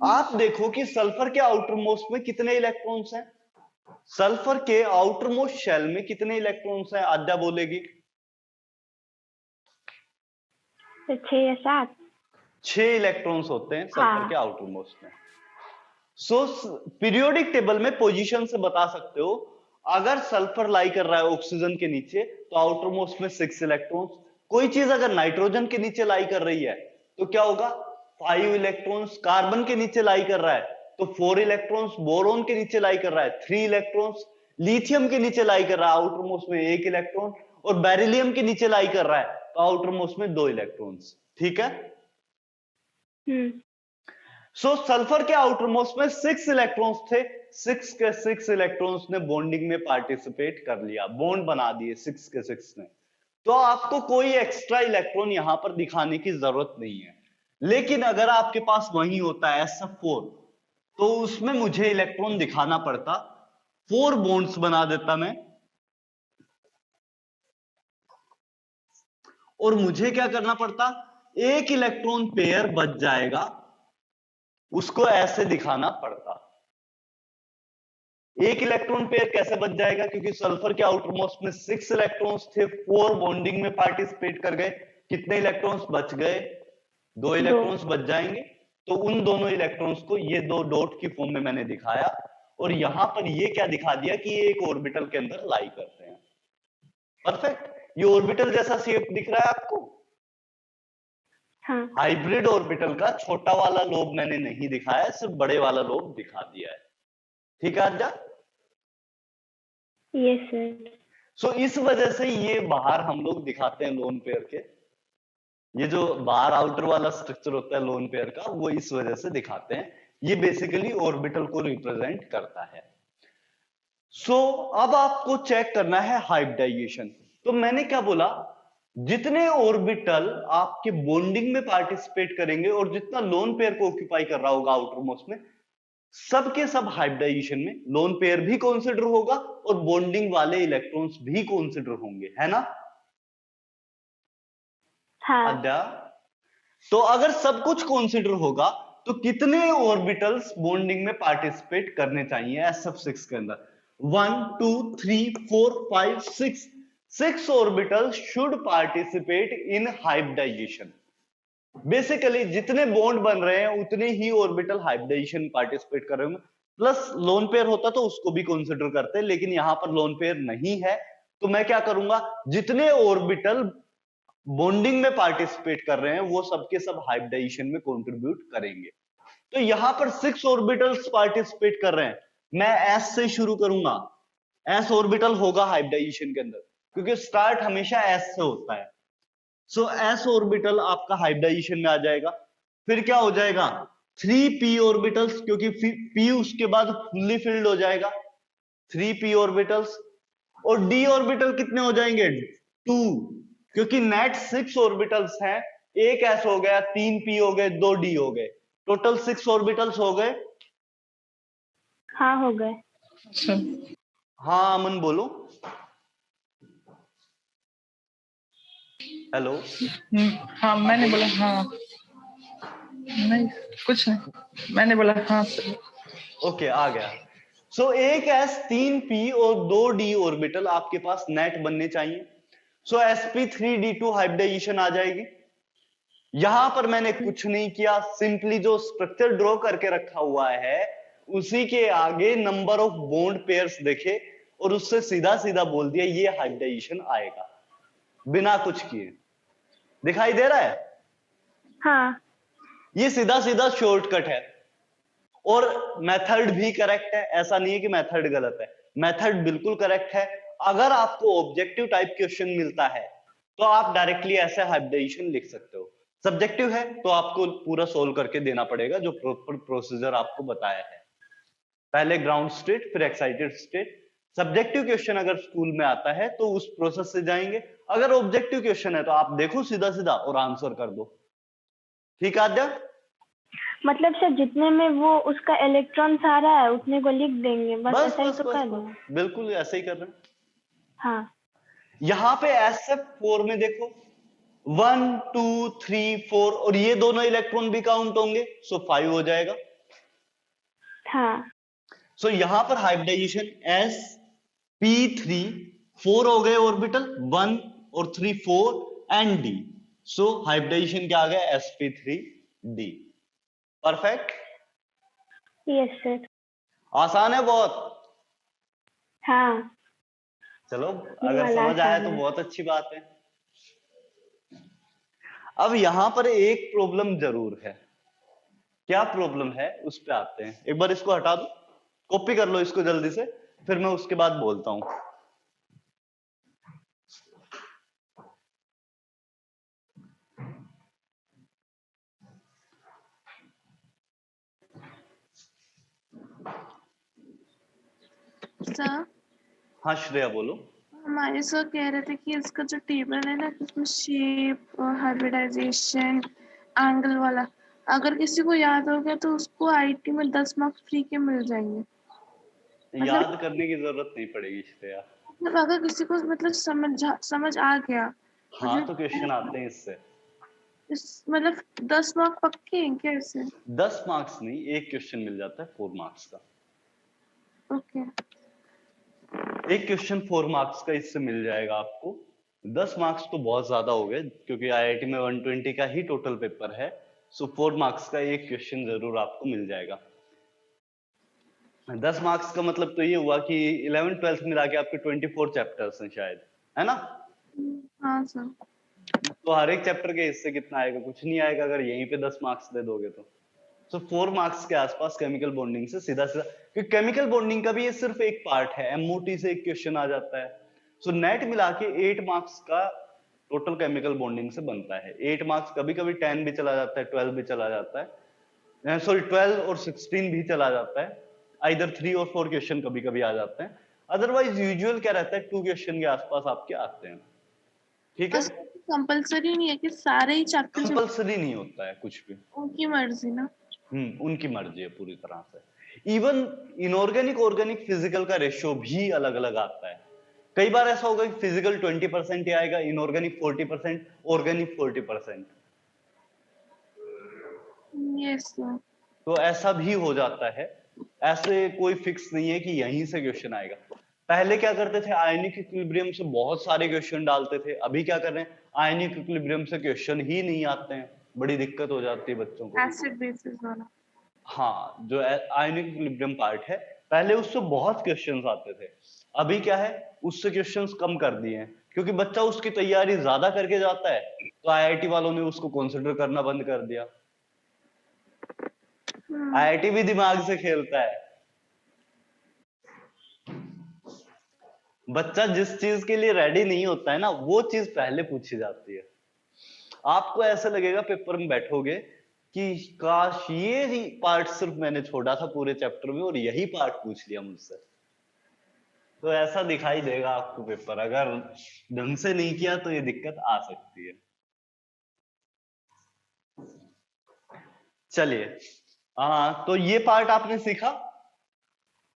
आप देखो कि सल्फर के आउटर मोस्ट में कितने इलेक्ट्रॉन्स हैं। सल्फर के आउटर मोस्ट शेल में कितने इलेक्ट्रॉन्स हैं, आद्या बोलेगी। 6 या 7। 6 इलेक्ट्रॉन्स होते हैं सल्फर के आउटर मोस्ट में। सो पीरियोडिक टेबल में पोजीशन से बता सकते हो, अगर सल्फर लाई कर रहा है ऑक्सीजन के नीचे तो आउटर मोस्ट में 6 इलेक्ट्रॉन्स। कोई चीज अगर नाइट्रोजन के नीचे लाई कर रही है तो क्या होगा, 5 इलेक्ट्रॉन्स। कार्बन के नीचे लाई कर रहा है तो 4 इलेक्ट्रॉन्स। बोरोन के नीचे लाई कर रहा है 3 इलेक्ट्रॉन्स। लिथियम के नीचे लाई कर रहा है आउटर मोस्ट में 1 इलेक्ट्रॉन। और बेरिलियम के नीचे लाई कर रहा है तो आउटर मोस्ट में 2 इलेक्ट्रॉन्स। ठीक है। सो सल्फर के आउटर मोस्ट में 6 इलेक्ट्रॉन्स थे। 6 के 6 इलेक्ट्रॉन्स ने बॉन्डिंग में पार्टिसिपेट कर लिया, बॉन्ड बना दिए 6 के 6 ने। तो आपको कोई एक्स्ट्रा इलेक्ट्रॉन यहां पर दिखाने की जरूरत नहीं है। लेकिन अगर आपके पास वही होता है SF4 तो उसमें मुझे इलेक्ट्रॉन दिखाना पड़ता, 4 बॉन्ड्स बना देता मैं। और मुझे क्या करना पड़ता, 1 इलेक्ट्रॉन पेयर बच जाएगा, उसको ऐसे दिखाना पड़ता। 1 इलेक्ट्रॉन पेयर कैसे बच जाएगा, क्योंकि सल्फर के आउटर मोस्ट में 6 इलेक्ट्रॉन्स थे, 4 बॉन्डिंग में पार्टिसिपेट कर गए। कितने इलेक्ट्रॉन्स बच गए, 2 इलेक्ट्रॉन्स बच जाएंगे। तो उन दोनों इलेक्ट्रॉन्स को ये 2 डॉट की फॉर्म में मैंने दिखाया। और यहां पर ये क्या दिखा दिया कि ये एक ऑर्बिटल के अंदर लाई करते हैं। परफेक्ट, ये ऑर्बिटल जैसा शेप दिख रहा है आपको। हाँ। हाइब्रिड ऑर्बिटल का छोटा वाला लोब मैंने नहीं दिखाया, सिर्फ बड़े वाला लोब दिखा दिया है। ठीक है आद्या। Yes sir. सो इस वजह से ये बाहर हम लोग दिखाते हैं लोन पेयर के, ये जो बाहर आउटर वाला स्ट्रक्चर होता है लोन पेयर का, वो इस वजह से दिखाते हैं। ये बेसिकली ऑर्बिटल को रिप्रेजेंट करता है। सो अब आपको चेक करना है हाइब्रिडाइजेशन। तो मैंने क्या बोला, जितने ऑर्बिटल आपके बॉन्डिंग में पार्टिसिपेट करेंगे और जितना लोन पेयर को ऑक्यूपाई कर रहा होगा आउटर मोस्ट में, सबके सब हाइब्रिडाइजेशन में लोन पेयर भी कंसीडर होगा और बॉन्डिंग वाले इलेक्ट्रॉन्स भी कंसीडर होंगे, है ना। हाँ। तो अगर सब कुछ कंसीडर होगा तो कितने ऑर्बिटल्स बॉन्डिंग में पार्टिसिपेट करने चाहिए SF6 के अंदर? 1 2 3 4 5 6 orbitals should participate in hybridisation. Basically जितने बॉन्ड बन रहे हैं उतने ही ऑर्बिटल हाइब्रिडाइजेशन पार्टिसिपेट कर रहे होंगे। प्लस लोन पेयर होता तो उसको भी कंसीडर करते, लेकिन यहां पर लोन पेयर नहीं है। तो मैं क्या करूंगा, जितने ऑर्बिटल बॉन्डिंग में पार्टिसिपेट कर रहे हैं वो सबके सब हाइब्रिडाइजेशन में कंट्रीब्यूट करेंगे। तो यहां पर 6 ऑर्बिटल्स पार्टिसिपेट कर रहे हैं। मैं एस से शुरू करूंगा, एस ऑर्बिटल होगा हाइब्रिडाइजेशन के अंदर, क्योंकि स्टार्ट हमेशा एस से होता है। सो एस ऑर्बिटल आपका हाइब्रिडाइजेशन में आ जाएगा। फिर क्या हो जाएगा, 3p ऑर्बिटल्स, क्योंकि p उसके बाद फुल्ली फिल्ड हो जाएगा, 3p ऑर्बिटल्स। और d ऑर्बिटल कितने हो जाएंगे, 2, क्योंकि नेट 6 ऑर्बिटल्स हैं, एक s हो गया, 3p हो गए, 2d हो गए, टोटल 6 ऑर्बिटल्स हो गए। हाँ हो गए। अच्छा। हाँ अमन बोलो। हेलो। हाँ मैंने बोला हाँ, नहीं कुछ नहीं, मैंने बोला हाँ सर। ओके आ गया। सो एक एस 3p और 2d ऑर्बिटल आपके पास नेट बनने चाहिए। सो sp3d2 हाइब्रिडाइजेशन आ जाएगी। यहां पर मैंने कुछ नहीं किया, सिंपली जो स्ट्रक्चर ड्रॉ करके रखा हुआ है उसी के आगे नंबर ऑफ बॉन्ड पेयर्स देखे और उससे सीधा सीधा बोल दिया ये हाइब्रिडाइजेशन आएगा, बिना कुछ किए। दिखाई दे रहा है? हाँ ये सीधा सीधा शॉर्टकट है और मेथड भी करेक्ट है, ऐसा नहीं है कि मेथड गलत है, मेथड बिल्कुल करेक्ट है। अगर आपको ऑब्जेक्टिव टाइप क्वेश्चन मिलता है तो आप डायरेक्टली ऐसे हाइब्रिडाइजेशन लिख सकते हो। सब्जेक्टिव है तो आपको पूरा सोल्व करके देना पड़ेगा, जो प्रॉपर प्रोसीजर आपको बताया है, पहले ग्राउंड स्टेट फिर एक्साइटेड स्टेट। सब्जेक्टिव क्वेश्चन अगर स्कूल में आता है तो उस प्रोसेस से जाएंगे, अगर ऑब्जेक्टिव क्वेश्चन है तो आप देखो सीधा सीधा और आंसर कर दो। ठीक है आद्या? मतलब सर जितने में वो उसका इलेक्ट्रॉन आ रहा है उतने को लिख देंगे, बस बस ऐसा ही बस तो बस, कर बस देंगे। बिल्कुल ऐसे ही कर रहे हैं। हाँ यहां पे SF4 में देखो 1 2 3 4 और ये दोनों इलेक्ट्रॉन भी काउंट होंगे, सो 5 हो जाएगा। हाँ सो यहां पर हाइब्रिडाइजेशन sp3, 4 हो गए ऑर्बिटल, 1 और 3 4 एंड d। सो हाइब्रिडाइजेशन क्या आ गया, sp3d। Perfect, yes sir. आसान है बहुत। हाँ चलो ये अगर वाला समझ आया आसान तो है। बहुत अच्छी बात है। अब यहां पर एक प्रॉब्लम जरूर है। क्या प्रॉब्लम है उस पे आते हैं। एक बार इसको हटा दो, कॉपी कर लो इसको जल्दी से, फिर मैं उसके बाद बोलता हूं। सर हाँ श्रेया बोलो। हमारे सर कह रहे थे कि इसका जो टेबल है ना, इसमें शेप, हाइब्रिडाइजेशन, एंगल वाला, अगर किसी को याद हो गया तो उसको आईटी में 10 मार्क्स फ्री के मिल जाएंगे। याद करने की जरूरत नहीं पड़ेगी श्रेया। मतलब अगर किसी को मतलब समझ आ गया, हाँ तो मतलब क्वेश्चन आते हैं इससे। मतलब 10 मार्क पक्के हैं क्या इससे? 10 मार्क्स नहीं, एक क्वेश्चन मिल जाता है 4 मार्क्स का। ओके एक क्वेश्चन 4 मार्क्स का इससे मिल जाएगा आपको। 10 मार्क्स तो बहुत ज्यादा हो गए, क्योंकि आईआईटी में 120 का ही टोटल पेपर है। सो 4 मार्क्स का एक क्वेश्चन जरूर आपको मिल जाएगा। 10 मार्क्स का मतलब तो ये हुआ कि 11th 12th मिला के आपके 24 चैप्टर्स हैं शायद, है ना? हाँ सर। तो हर एक चैप्टर के हिस्से कितना आएगा, कुछ नहीं आएगा अगर यहीं पे 10 मार्क्स दे दोगे तो। सो 4 मार्क्स के आसपास केमिकल बॉन्डिंग से सीधा सीधा, क्योंकि केमिकल बॉन्डिंग का भी ये सिर्फ एक पार्ट है, एमओटी से एक क्वेश्चन आ जाता है। सो नेट मिला के 8 मार्क्स का टोटल केमिकल बॉन्डिंग से बनता है। 8 मार्क्स कभी कभी 10 भी चला जाता है, 12 भी चला जाता है, सॉरी 12 और 16 भी चला जाता है। इधर 3 और 4 क्वेश्चन कभी कभी आ जाते हैं। अदरवाइज यूजुअल क्या रहता है, 2 क्वेश्चन के आसपास आपके आते हैं। ठीक है, बस कंपलसरी नहीं है कि सारे ही चैप्टर कंपल्सरी नहीं होता है कुछ भी। उनकी मर्जी ना। उनकी मर्जी है पूरी तरह से। इवन इनऑर्गेनिक ऑर्गेनिक फिजिकल का रेशियो भी अलग अलग आता है। कई बार ऐसा होगा कि फिजिकल 20% ही आएगा, इनऑर्गेनिक 40%, ऑर्गेनिक 40%। Yes sir. तो ऐसा भी हो जाता है, ऐसे कोई फिक्स नहीं है कि यहीं से क्वेश्चन आएगा। पहले क्या करते थे, आयनिक इक्विलिब्रियम से बहुत सारे क्वेश्चन डालते थे। अभी क्या कर रहे हैं, आयनिक इक्विलिब्रियम से क्वेश्चन ही नहीं आते हैं, बड़ी दिक्कत हो जाती है बच्चों को। एसिड बेसिस वाला। हाँ, जो आयनिक इक्विलिब्रियम पार्ट है, पहले उससे बहुत क्वेश्चंस आते थे। अभी क्या है, उससे क्वेश्चंस कम कर दिए हैं, क्योंकि बच्चा उसकी तैयारी ज्यादा करके जाता है, तो आईआईटी वालों ने उसको कंसिडर करना बंद कर दिया। आईआईटी भी दिमाग से खेलता है। बच्चा जिस चीज के लिए रेडी नहीं होता है ना, वो चीज पहले पूछी जाती है। आपको ऐसा लगेगा पेपर में बैठोगे कि काश ये ही पार्ट सिर्फ मैंने छोड़ा था पूरे चैप्टर में और यही पार्ट पूछ लिया मुझसे। तो ऐसा दिखाई देगा आपको पेपर, अगर ढंग से नहीं किया तो ये दिक्कत आ सकती है। चलिए, हाँ, तो ये पार्ट आपने सीखा।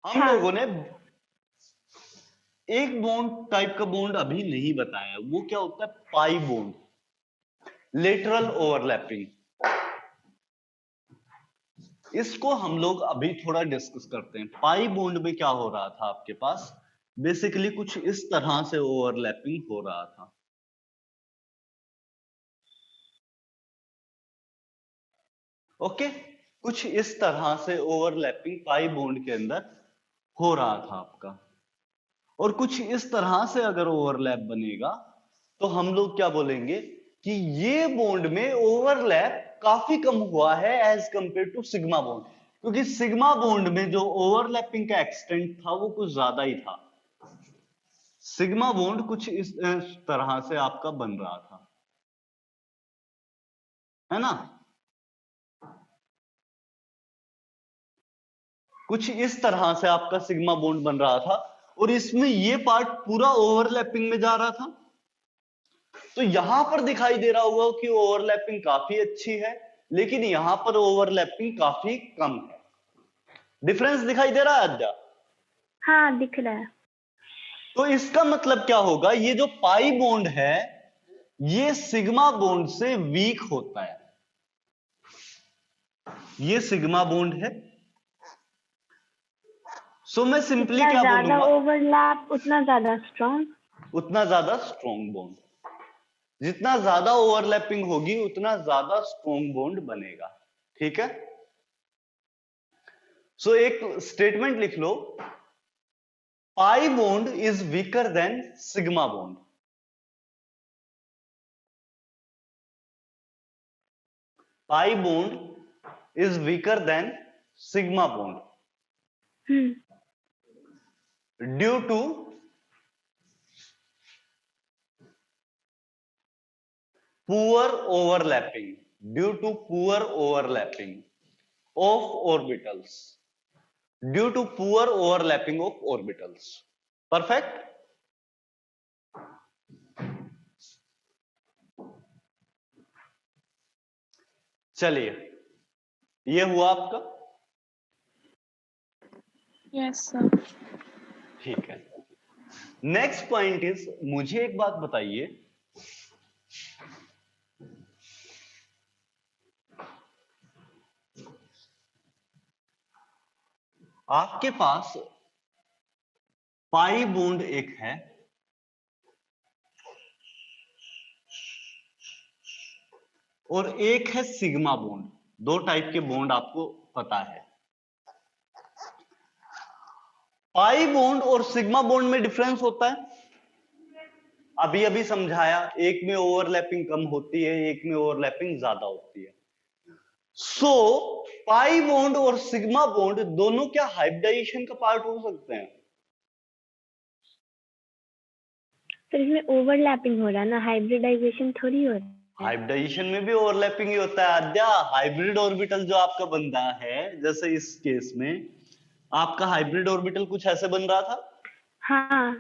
हम हाँ। लोगों ने एक बॉन्ड टाइप का बॉन्ड अभी नहीं बताया, वो क्या होता है? Pi bond, lateral overlapping. इसको हम लोग अभी थोड़ा डिस्कस करते हैं। पाई बॉन्ड में क्या हो रहा था आपके पास? बेसिकली कुछ इस तरह से ओवरलैपिंग हो रहा था। ओके, कुछ इस तरह से ओवरलैपिंग पाई बॉन्ड के अंदर हो रहा था आपका। और कुछ इस तरह से अगर ओवरलैप बनेगा तो हम लोग क्या बोलेंगे कि ये बॉन्ड में ओवरलैप काफी कम हुआ है as compare to sigma bond, क्योंकि सिग्मा बॉन्ड में जो ओवरलैपिंग का एक्सटेंट था वो कुछ ज्यादा ही था। सिग्मा बॉन्ड कुछ इस तरह से आपका बन रहा था, है ना? कुछ इस तरह से आपका सिग्मा बॉन्ड बन रहा था और इसमें ये पार्ट पूरा ओवरलैपिंग में जा रहा था। तो यहां पर दिखाई दे रहा होगा कि ओवरलैपिंग काफी अच्छी है, लेकिन यहां पर ओवरलैपिंग काफी कम है। डिफरेंस दिखाई दे रहा है आद्या? हाँ, दिख रहा है। तो इसका मतलब क्या होगा? ये जो पाई बॉन्ड है ये सिग्मा बॉन्ड से वीक होता है। ये सिग्मा बॉन्ड है। सो मैं सिंपली जितना क्या ज्यादा बोलूंगा? ओवरलैप उतना ज्यादा स्ट्रॉन्ग। उतना ज्यादा स्ट्रॉन्ग बॉन्ड। जितना ज्यादा ओवरलैपिंग होगी उतना ज्यादा स्ट्रॉन्ग बॉन्ड बनेगा। ठीक है? सो एक स्टेटमेंट लिख लो, pi bond is weaker than sigma bond. Pi bond is weaker than sigma bond due to poor overlapping, due to poor overlapping of orbitals, due to poor overlapping of orbitals. Perfect? चलिए, ये हुआ आपका। Yes sir. ठीक है। Next point is, मुझे एक बात बताइए, आपके पास पाई बॉन्ड एक है और एक है सिग्मा बॉन्ड। दो टाइप के बॉन्ड आपको पता है। पाई बॉन्ड और सिग्मा बॉन्ड में डिफरेंस होता है, अभी अभी समझाया। एक में ओवरलैपिंग कम होती है, एक में ओवरलैपिंग ज्यादा होती है। सो पाई बॉन्ड और सिग्मा बॉन्ड दोनों क्या हाइब्रिडाइजेशन का पार्ट हो सकते हैं? तो इसमें ओवरलैपिंग हो रहा है ना, हाइब्रिडाइजेशन थोड़ी हो रहा है। हाइब्रिडाइजेशन में भी ओवरलैपिंग ही होता है आद्या। हाइब्रिड ऑर्बिटल जो आपका बनता है, जैसे इस केस में आपका हाइब्रिड ऑर्बिटल कुछ ऐसे बन रहा था। हाँ,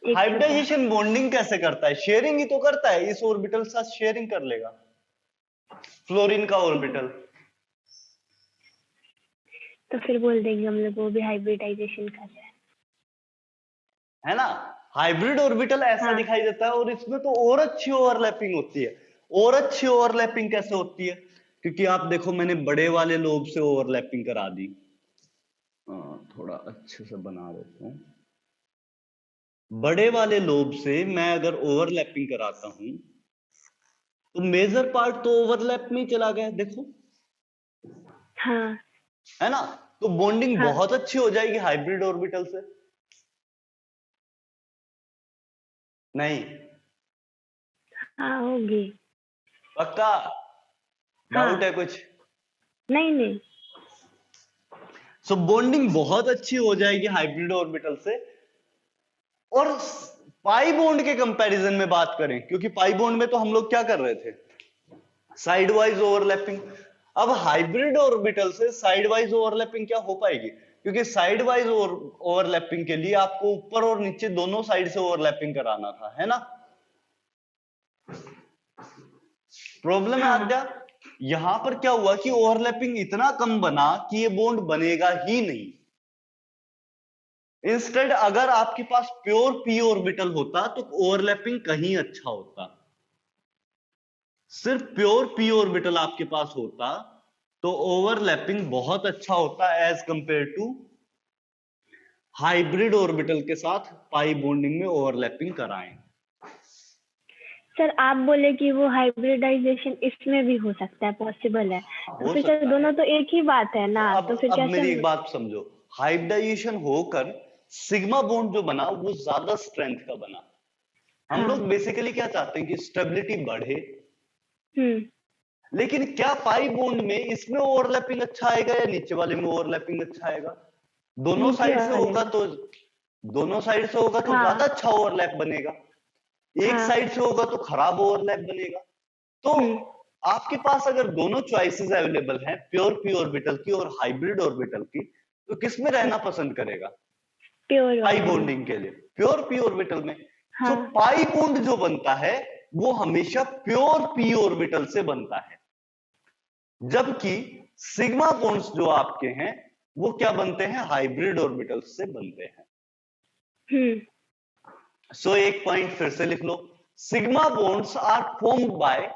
एक हाइब्रिडाइजेशन बॉन्डिंग कैसे करता है? शेयरिंग ही तो करता है। इस ऑर्बिटल के साथ शेयरिंग कर लेगा फ्लोरीन का ऑर्बिटल। तो फिर बोल देंगे हम लोग वो भी हाइब्रिडाइजेशन कर रहा है ना? हाइब्रिड ऑर्बिटल ऐसा हाँ। दिखाई देता है और इसमें तो और अच्छी ओवरलैपिंग होती है। और अच्छी ओवरलैपिंग कैसे होती है? क्योंकि आप देखो, मैंने बड़े वाले लोब से ओवरलैपिंग करा दी। थोड़ा अच्छे से बना देता हूं। बड़े वाले लोब से मैं अगर ओवरलैपिंग कराता हूं तो मेजर पार्ट तो ओवरलैप में ही चला गया, देखो, हाँ। है ना? तो बॉन्डिंग हाँ। बहुत अच्छी हो जाएगी हाइब्रिड ऑर्बिटल से। नहीं? हाँ, होगी। पक्का? डाउट है कुछ? नहीं नहीं। सो बॉन्डिंग बहुत अच्छी हो जाएगी हाइब्रिड ऑर्बिटल से। और पाई बॉन्ड के कंपैरिजन में बात करें, क्योंकि पाई बॉन्ड में तो हम लोग क्या कर रहे थे, साइड वाइज ओवरलैपिंग। अब हाइब्रिड ऑर्बिटल से साइड वाइज ओवरलैपिंग क्या हो पाएगी, क्योंकि साइड वाइज ओवरलैपिंग के लिए आपको ऊपर और नीचे दोनों साइड से ओवरलैपिंग कराना था, है ना। प्रॉब्लम है आद्या, यहां पर क्या हुआ कि ओवरलैपिंग इतना कम बना कि ये बॉन्ड बनेगा ही नहीं। इंस्टेड अगर आपके पास प्योर पी ऑर्बिटल होता तो ओवरलैपिंग कहीं अच्छा होता। सिर्फ प्योर पी ऑर्बिटल आपके पास होता तो ओवरलैपिंग बहुत अच्छा होता as compare to hybrid orbital के साथ पाई बॉन्डिंग में ओवरलैपिंग कराएं। सर आप बोले कि वो हाइब्रिडाइजेशन इसमें भी हो सकता है, पॉसिबल है, तो फिर सर दोनों तो एक ही बात है ना। तो फिर अब मेरी एक बात समझो, हाइब्रिडाइजेशन होकर सिग्मा बॉन्ड जो बना वो ज्यादा स्ट्रेंथ का बना। हम लोग बेसिकली क्या चाहते हैं कि स्टेबिलिटी बढ़े, लेकिन क्या पाई बॉन्ड में इसमें ओवरलैपिंग अच्छा आएगा या नीचे वाले में ओवरलैपिंग अच्छा आएगा? दोनों साइड से होगा तो ज्यादा अच्छा ओवरलैप बनेगा, एक साइड से होगा तो खराब ओवरलैप बनेगा। तो आपके पास अगर दोनों चॉइसेस अवेलेबल हैं, प्योर पी ऑर्बिटल की और हाइब्रिड ऑर्बिटल की, तो किसमें रहना पसंद करेगा? प्योर पाई बॉन्डिंग के लिए प्योर पी ऑर्बिटल में। तो पाई बॉन्ड जो बनता है वो हमेशा प्योर पी ऑर्बिटल से बनता है, जबकि सिग्मा बॉन्ड्स जो आपके हैं वो क्या बनते हैं, हाइब्रिड ऑर्बिटल से बनते हैं। सो एक पॉइंट फिर से लिख लो, sigma bonds are formed by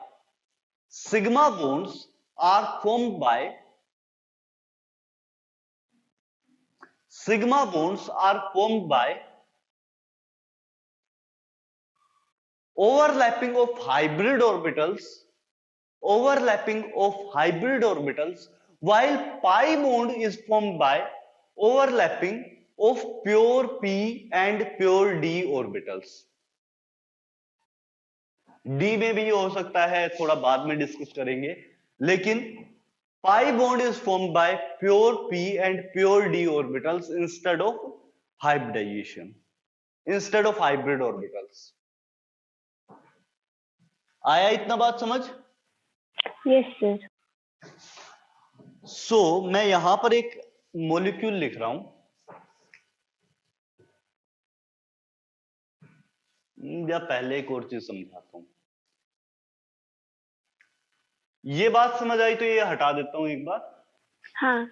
overlapping of hybrid orbitals, while pi bond is formed by overlapping of pure p and pure d orbitals. d में भी हो सकता है, थोड़ा बाद में डिस्कस करेंगे, लेकिन pi bond is formed by pure p and pure d orbitals instead of hybrid orbitals. आया इतना बात समझ? Yes sir. सो मैं यहां पर एक मॉलिक्यूल लिख रहा हूं, या पहले एक और चीज समझाता हूं। ये बात समझ आई तो ये हटा देता हूं एक बार। हाँ।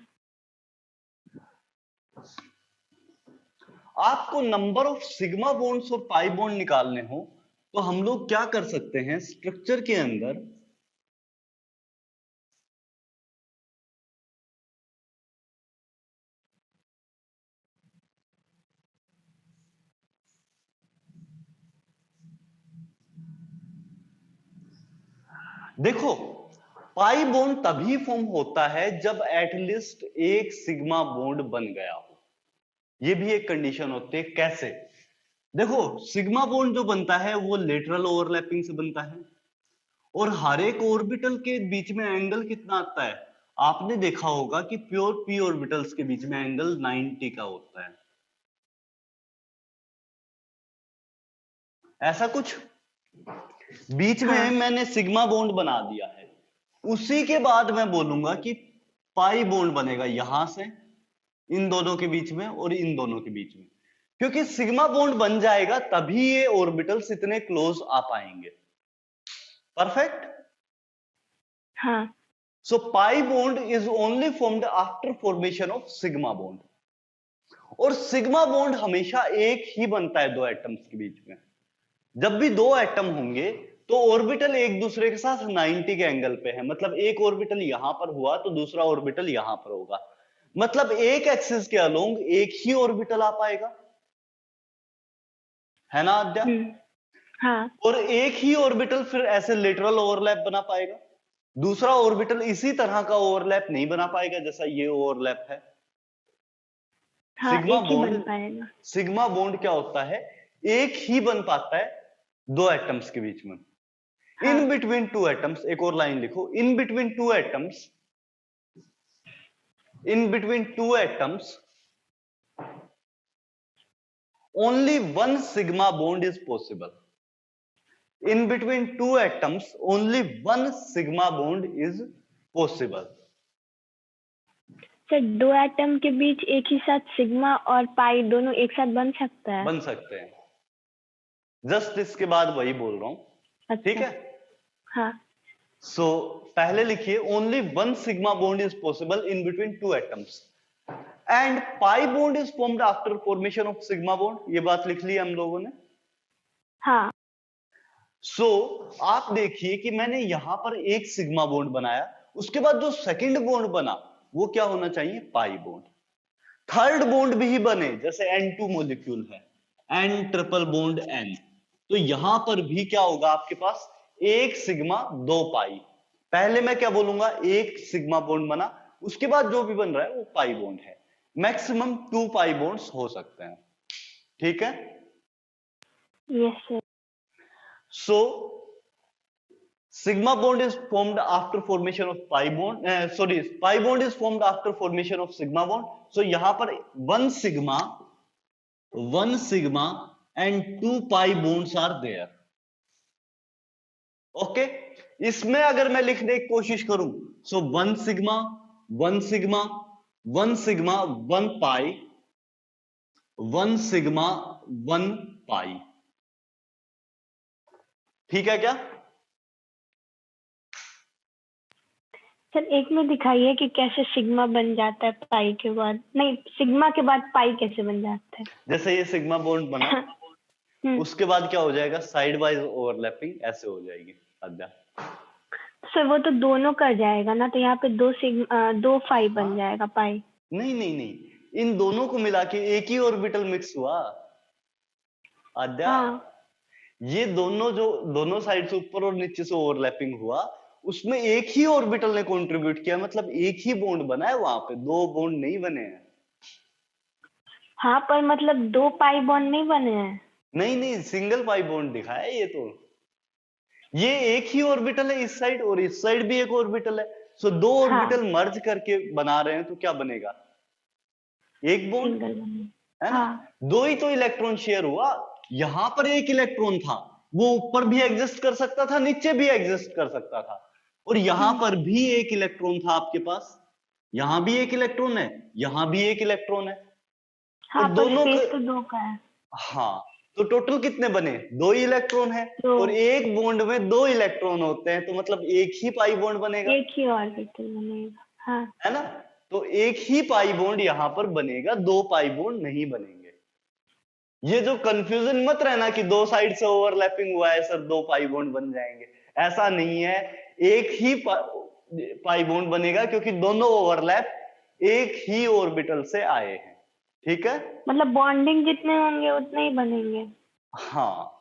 आपको नंबर ऑफ सिग्मा बॉन्ड्स और पाई बॉन्ड निकालने हो तो हम लोग क्या कर सकते हैं, स्ट्रक्चर के अंदर देखो, पाई बॉन्ड तभी फॉर्म होता है जब एटलीस्ट एक सिग्मा बॉन्ड बन गया हो। ये भी एक कंडीशन होती है। कैसे? देखो, सिग्मा बॉन्ड जो बनता है वो लेटरल ओवरलैपिंग से बनता है, और हर एक ऑर्बिटल के बीच में एंगल कितना आता है? आपने देखा होगा कि प्योर पी ऑर्बिटल्स के बीच में एंगल 90 का होता है, ऐसा कुछ। बीच में मैंने सिग्मा बॉन्ड बना दिया है, उसी के बाद मैं बोलूंगा कि पाई बॉन्ड बनेगा यहां से इन दोनों के बीच में और इन दोनों के बीच में, क्योंकि सिग्मा बॉन्ड बन जाएगा तभी ये ऑर्बिटल्स इतने क्लोज आ पाएंगे। परफेक्ट? हाँ। So pi bond is only formed after formation of sigma bond, और सिग्मा बॉन्ड हमेशा एक ही बनता है दो एटम्स के बीच में। जब भी दो एटम होंगे तो ऑर्बिटल एक दूसरे के साथ 90 के एंगल पे है, मतलब एक ऑर्बिटल यहां पर हुआ तो दूसरा ऑर्बिटल यहां पर होगा, मतलब एक एक्सिस के अलोंग एक ही ऑर्बिटल आ पाएगा, है ना आद्या? हाँ। और एक ही ऑर्बिटल फिर ऐसे लेटरल ओवरलैप बना पाएगा, दूसरा ऑर्बिटल इसी तरह का ओवरलैप नहीं बना पाएगा जैसा ये ओवरलैप है। हाँ, सिग्मा बॉन्ड क्या होता है, एक ही बन पाता है दो एटम्स के बीच में। इन बिटवीन टू एटम्स, एक और लाइन लिखो, in between two atoms in between two atoms only one sigma bond is possible. In between two atoms only one sigma bond is possible. Sir दो atom के बीच एक ही साथ sigma और पाई दोनों एक साथ बन सकता है? बन सकते हैं, जस्ट इसके बाद वही बोल रहा हूं. अच्छा. ठीक है. हाँ. सो पहले लिखिए only one sigma bond is possible in between two atoms and pi bond is formed after formation of sigma bond. ये बात लिख ली हम लोगों ने. हाँ. सो आप देखिए कि मैंने यहां पर एक सिग्मा बॉन्ड बनाया, उसके बाद जो सेकंड बॉन्ड बना वो क्या होना चाहिए? Pi bond. थर्ड बॉन्ड भी बने, जैसे N2 मॉलिक्यूल है, N ट्रिपल बॉन्ड N, तो यहां पर भी क्या होगा आपके पास? एक सिग्मा दो पाई. पहले मैं क्या बोलूंगा? एक सिग्मा बॉन्ड बना, उसके बाद जो भी बन रहा है वो पाई बॉन्ड है. मैक्सिमम 2 पाई बॉन्ड्स हो सकते हैं. ठीक है. Yes sir. So sigma bond is formed after formation of pi bond. Pi bond is formed after formation of sigma bond. So यहाँ पर one sigma and 2 pi bonds are there. Okay. इसमें अगर मैं लिखने की कोशिश करूं, so one sigma, one pi, one sigma, one pi. ठीक है क्या? सर एक में दिखाइए कि कैसे सिग्मा बन जाता है पाई के बाद, नहीं सिग्मा के बाद पाई कैसे बन जाता है? जैसे ये सिग्मा बॉन्ड बना, उसके बाद क्या हो जाएगा? साइड वाइज ओवरलैपिंग ऐसे हो जाएगी. अद्या सर वो तो दोनों कर जाएगा ना, तो यहाँ पे दो पाई बन जाएगा पाई. नहीं, इन दोनों को मिला के एक ही ऑर्बिटल मिक्स हुआ. अद्या ये दोनों साइड से ऊपर और नीचे से ओवरलैपिंग हुआ, उसमें एक ही ऑर्बिटल ने कंट्रीब्यूट किया, मतलब एक ही बॉन्ड बना है, वहां पे दो बॉन्ड नहीं बने हैं. हाँ पर मतलब दो पाई बॉन्ड नहीं बने हैं. नहीं, सिंगल पाई बॉन्ड दिखा है ये तो. ये एक ही ऑर्बिटल है इस साइड, और इस साइड भी एक ऑर्बिटल है. सो दो ऑर्बिटल मर्ज करके बना रहे हैं, तो क्या बनेगा? एक बॉन्ड है ना. दो ही तो इलेक्ट्रॉन शेयर हुआ. यहां पर एक इलेक्ट्रॉन था, वो ऊपर भी एग्जिस्ट कर सकता था, नीचे भी एग्जिस्ट कर सकता था, और यहां पर भी एक इलेक्ट्रॉन था आपके पास. यहां भी एक इलेक्ट्रॉन है, यहां भी एक इलेक्ट्रॉन है. हाँ, और दोनों तो दो का है. हाँ, तो टोटल कितने बने? दो इलेक्ट्रॉन है, और एक बॉन्ड में दो इलेक्ट्रॉन होते हैं, तो मतलब एक ही पाई बॉन्ड बनेगा. एक ही ऑर्बिटल बनेगा. हाँ. है ना. तो एक ही पाई बॉन्ड यहां पर बनेगा, दो पाई बॉन्ड नहीं बनेंगे. ये जो कंफ्यूजन मत रहना कि दो साइड से ओवरलैपिंग हुआ है सर, दो पाई बॉन्ड बन जाएंगे, ऐसा नहीं है. एक ही पाई बॉन्ड बनेगा, क्योंकि दोनों ओवरलैप एक ही ऑर्बिटल से आए हैं. ठीक है. मतलब बॉन्डिंग जितने होंगे उतने ही बनेंगे. हाँ.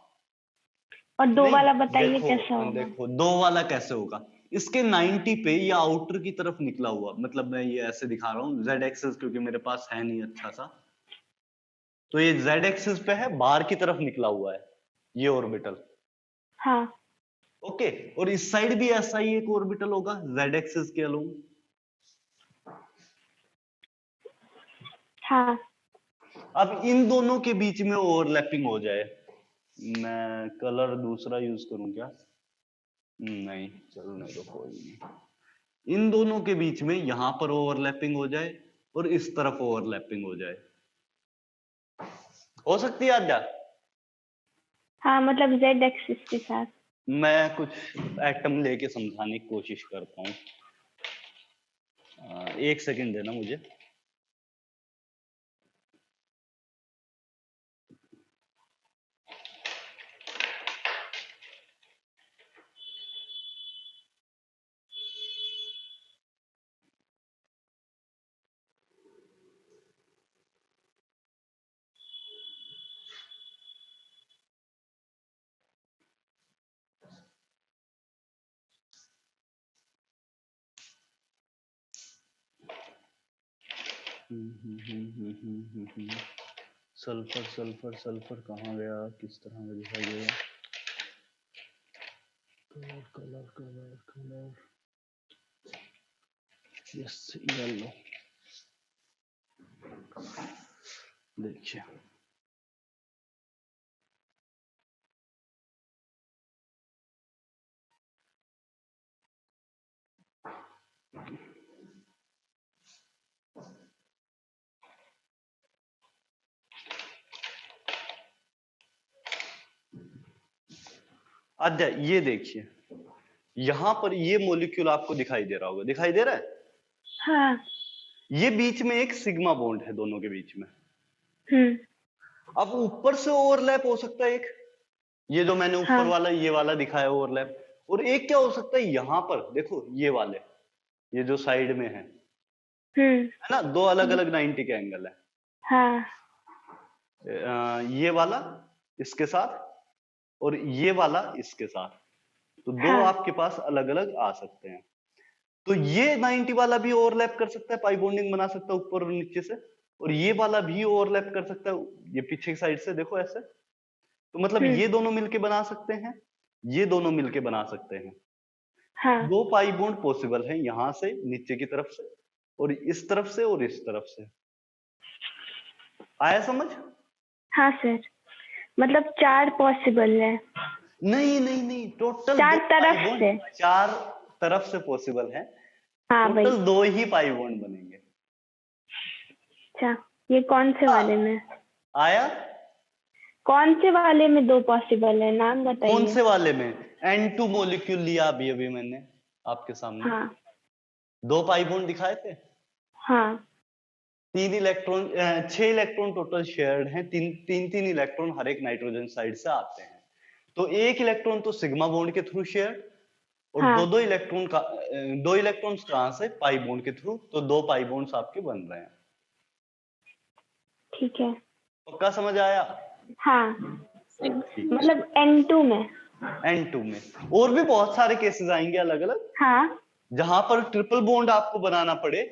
और दो वाला बताइए कैसा होगा? देखो दो वाला कैसे होगा. इसके 90 पे ये आउटर की तरफ निकला हुआ, मतलब मैं ये ऐसे दिखा रहा हूँ z एक्सिस, क्योंकि मेरे पास है नहीं अच्छा सा, तो ये z एक्सिस पे है, बाहर की तरफ निकला हुआ है ये ऑर्बिटल. हाँ. ओके. और इस साइड भी ऐसा ही एक ऑर्बिटल होगा z एक्सिस के अलोंग. हाँ. अब इन दोनों के बीच में ओवरलैपिंग हो जाए, मैं कलर दूसरा यूज करूं क्या? नहीं, चलने दो, कोई नहीं. इन दोनों के बीच में यहां पर ओवरलैपिंग हो जाए और इस तरफ ओवरलैपिंग हो जाए, हो सकती है आद्या? हाँ, मतलब z एक्सिस के साथ. मैं कुछ एटम लेके समझाने की कोशिश करता हूँ. एक सेकंड देना मुझे. सल्फर सल्फर सल्फर कहाँ गया? किस तरह में दिखाई देगा? Colour colour colour colour, yes, yellow. देखिए अध्याय, ये देखिए यहां पर ये मॉलिक्यूल आपको दिखाई दे रहा होगा, दिखाई दे रहा है? हाँ। ये बीच में एक सिग्मा बॉन्ड है दोनों के बीच में। हम्म। अब ऊपर से ओवरलैप हो सकता है एक, ये जो मैंने ऊपर हाँ। वाला ये वाला दिखाया ओवरलैप, और एक क्या हो सकता है यहां पर देखो ये वाले, ये जो साइड में है ना, दो अलग अलग 90 के एंगल है। हाँ। ये वाला इसके साथ और ये वाला इसके साथ, तो दो हाँ। आपके पास अलग अलग आ सकते हैं। तो ये 90 वाला भी ओवरलैप कर सकता है, पाई बॉन्डिंग बना सकता है ऊपर और नीचे से, और ये वाला भी ओवरलैप कर सकता है ये पीछे की साइड से, देखो ऐसे। तो मतलब ये दोनों मिलके बना सकते हैं, ये दोनों मिलके बना सकते हैं। हाँ। दो पाई बॉन्ड पॉसिबल है, यहां से नीचे की तरफ से और इस तरफ से और इस तरफ से। आया समझ? हाँ सर, मतलब 4 पॉसिबल है। नहीं नहीं नहीं, टोटल 4 तरफ से। 4 तरफ से पॉसिबल है। हाँ भाई। टोटल 2 ही पाई बॉन्ड बनेंगे। अच्छा, ये कौन से वाले में? आया? कौन से वाले में 2 पॉसिबल है, नाम बताइए। कौन से वाले में? N2 मॉलिक्यूल लिया अभी अभी मैंने आपके सामने। हाँ। 2 पाई बॉन्ड दिखाए थे। हाँ। 6 इलेक्ट्रॉन टोटल शेयर्ड हैं, तीन इलेक्ट्रॉन हर एक नाइट्रोजन साइड से आते हैं। तो एक इलेक्ट्रॉन तो सिग्मा बॉन्ड के थ्रू शेयर्ड, और हाँ। दो इलेक्ट्रॉन्स कहां से? पाई बॉन्ड के थ्रू। तो 2 पाई बॉन्ड्स आपके बन रहे हैं। ठीक है। पक्का समझ आया? हाँ, मतलब N2 में। N2 में और भी बहुत सारे केसेस आएंगे अलग अलग, हाँ। जहां पर ट्रिपल बॉन्ड आपको बनाना पड़े,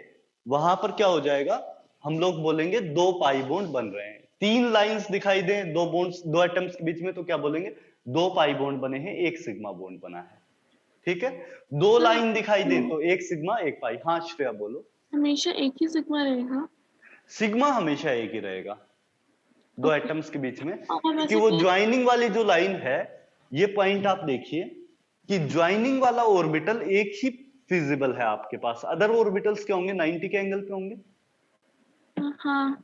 वहां पर क्या हो जाएगा, हम लोग बोलेंगे 2 पाई बॉन्ड बन रहे हैं। 3 लाइंस दिखाई दें दो बॉन्ड्स, 2 एटम्स के बीच में, तो क्या बोलेंगे? 2 पाई बॉन्ड बने हैं, एक सिग्मा बॉन्ड बना है। ठीक है? 2 लाइन दिखाई दे तो एक सिग्मा एक पाई। हाँ श्रेया बोलो। हमेशा एक ही सिग्मा रहेगा? सिग्मा हमेशा एक ही रहेगा 2 एटम्स के बीच में, और क्योंकि वैसे वो तो- ज्वाइनिंग वाली जो लाइन है, ये पॉइंट आप देखिए कि ज्वाइनिंग वाला ऑर्बिटल एक ही फिजिबल है आपके पास। अदर ऑर्बिटल्स क्या होंगे? 90 के एंगल पे होंगे, हाँ।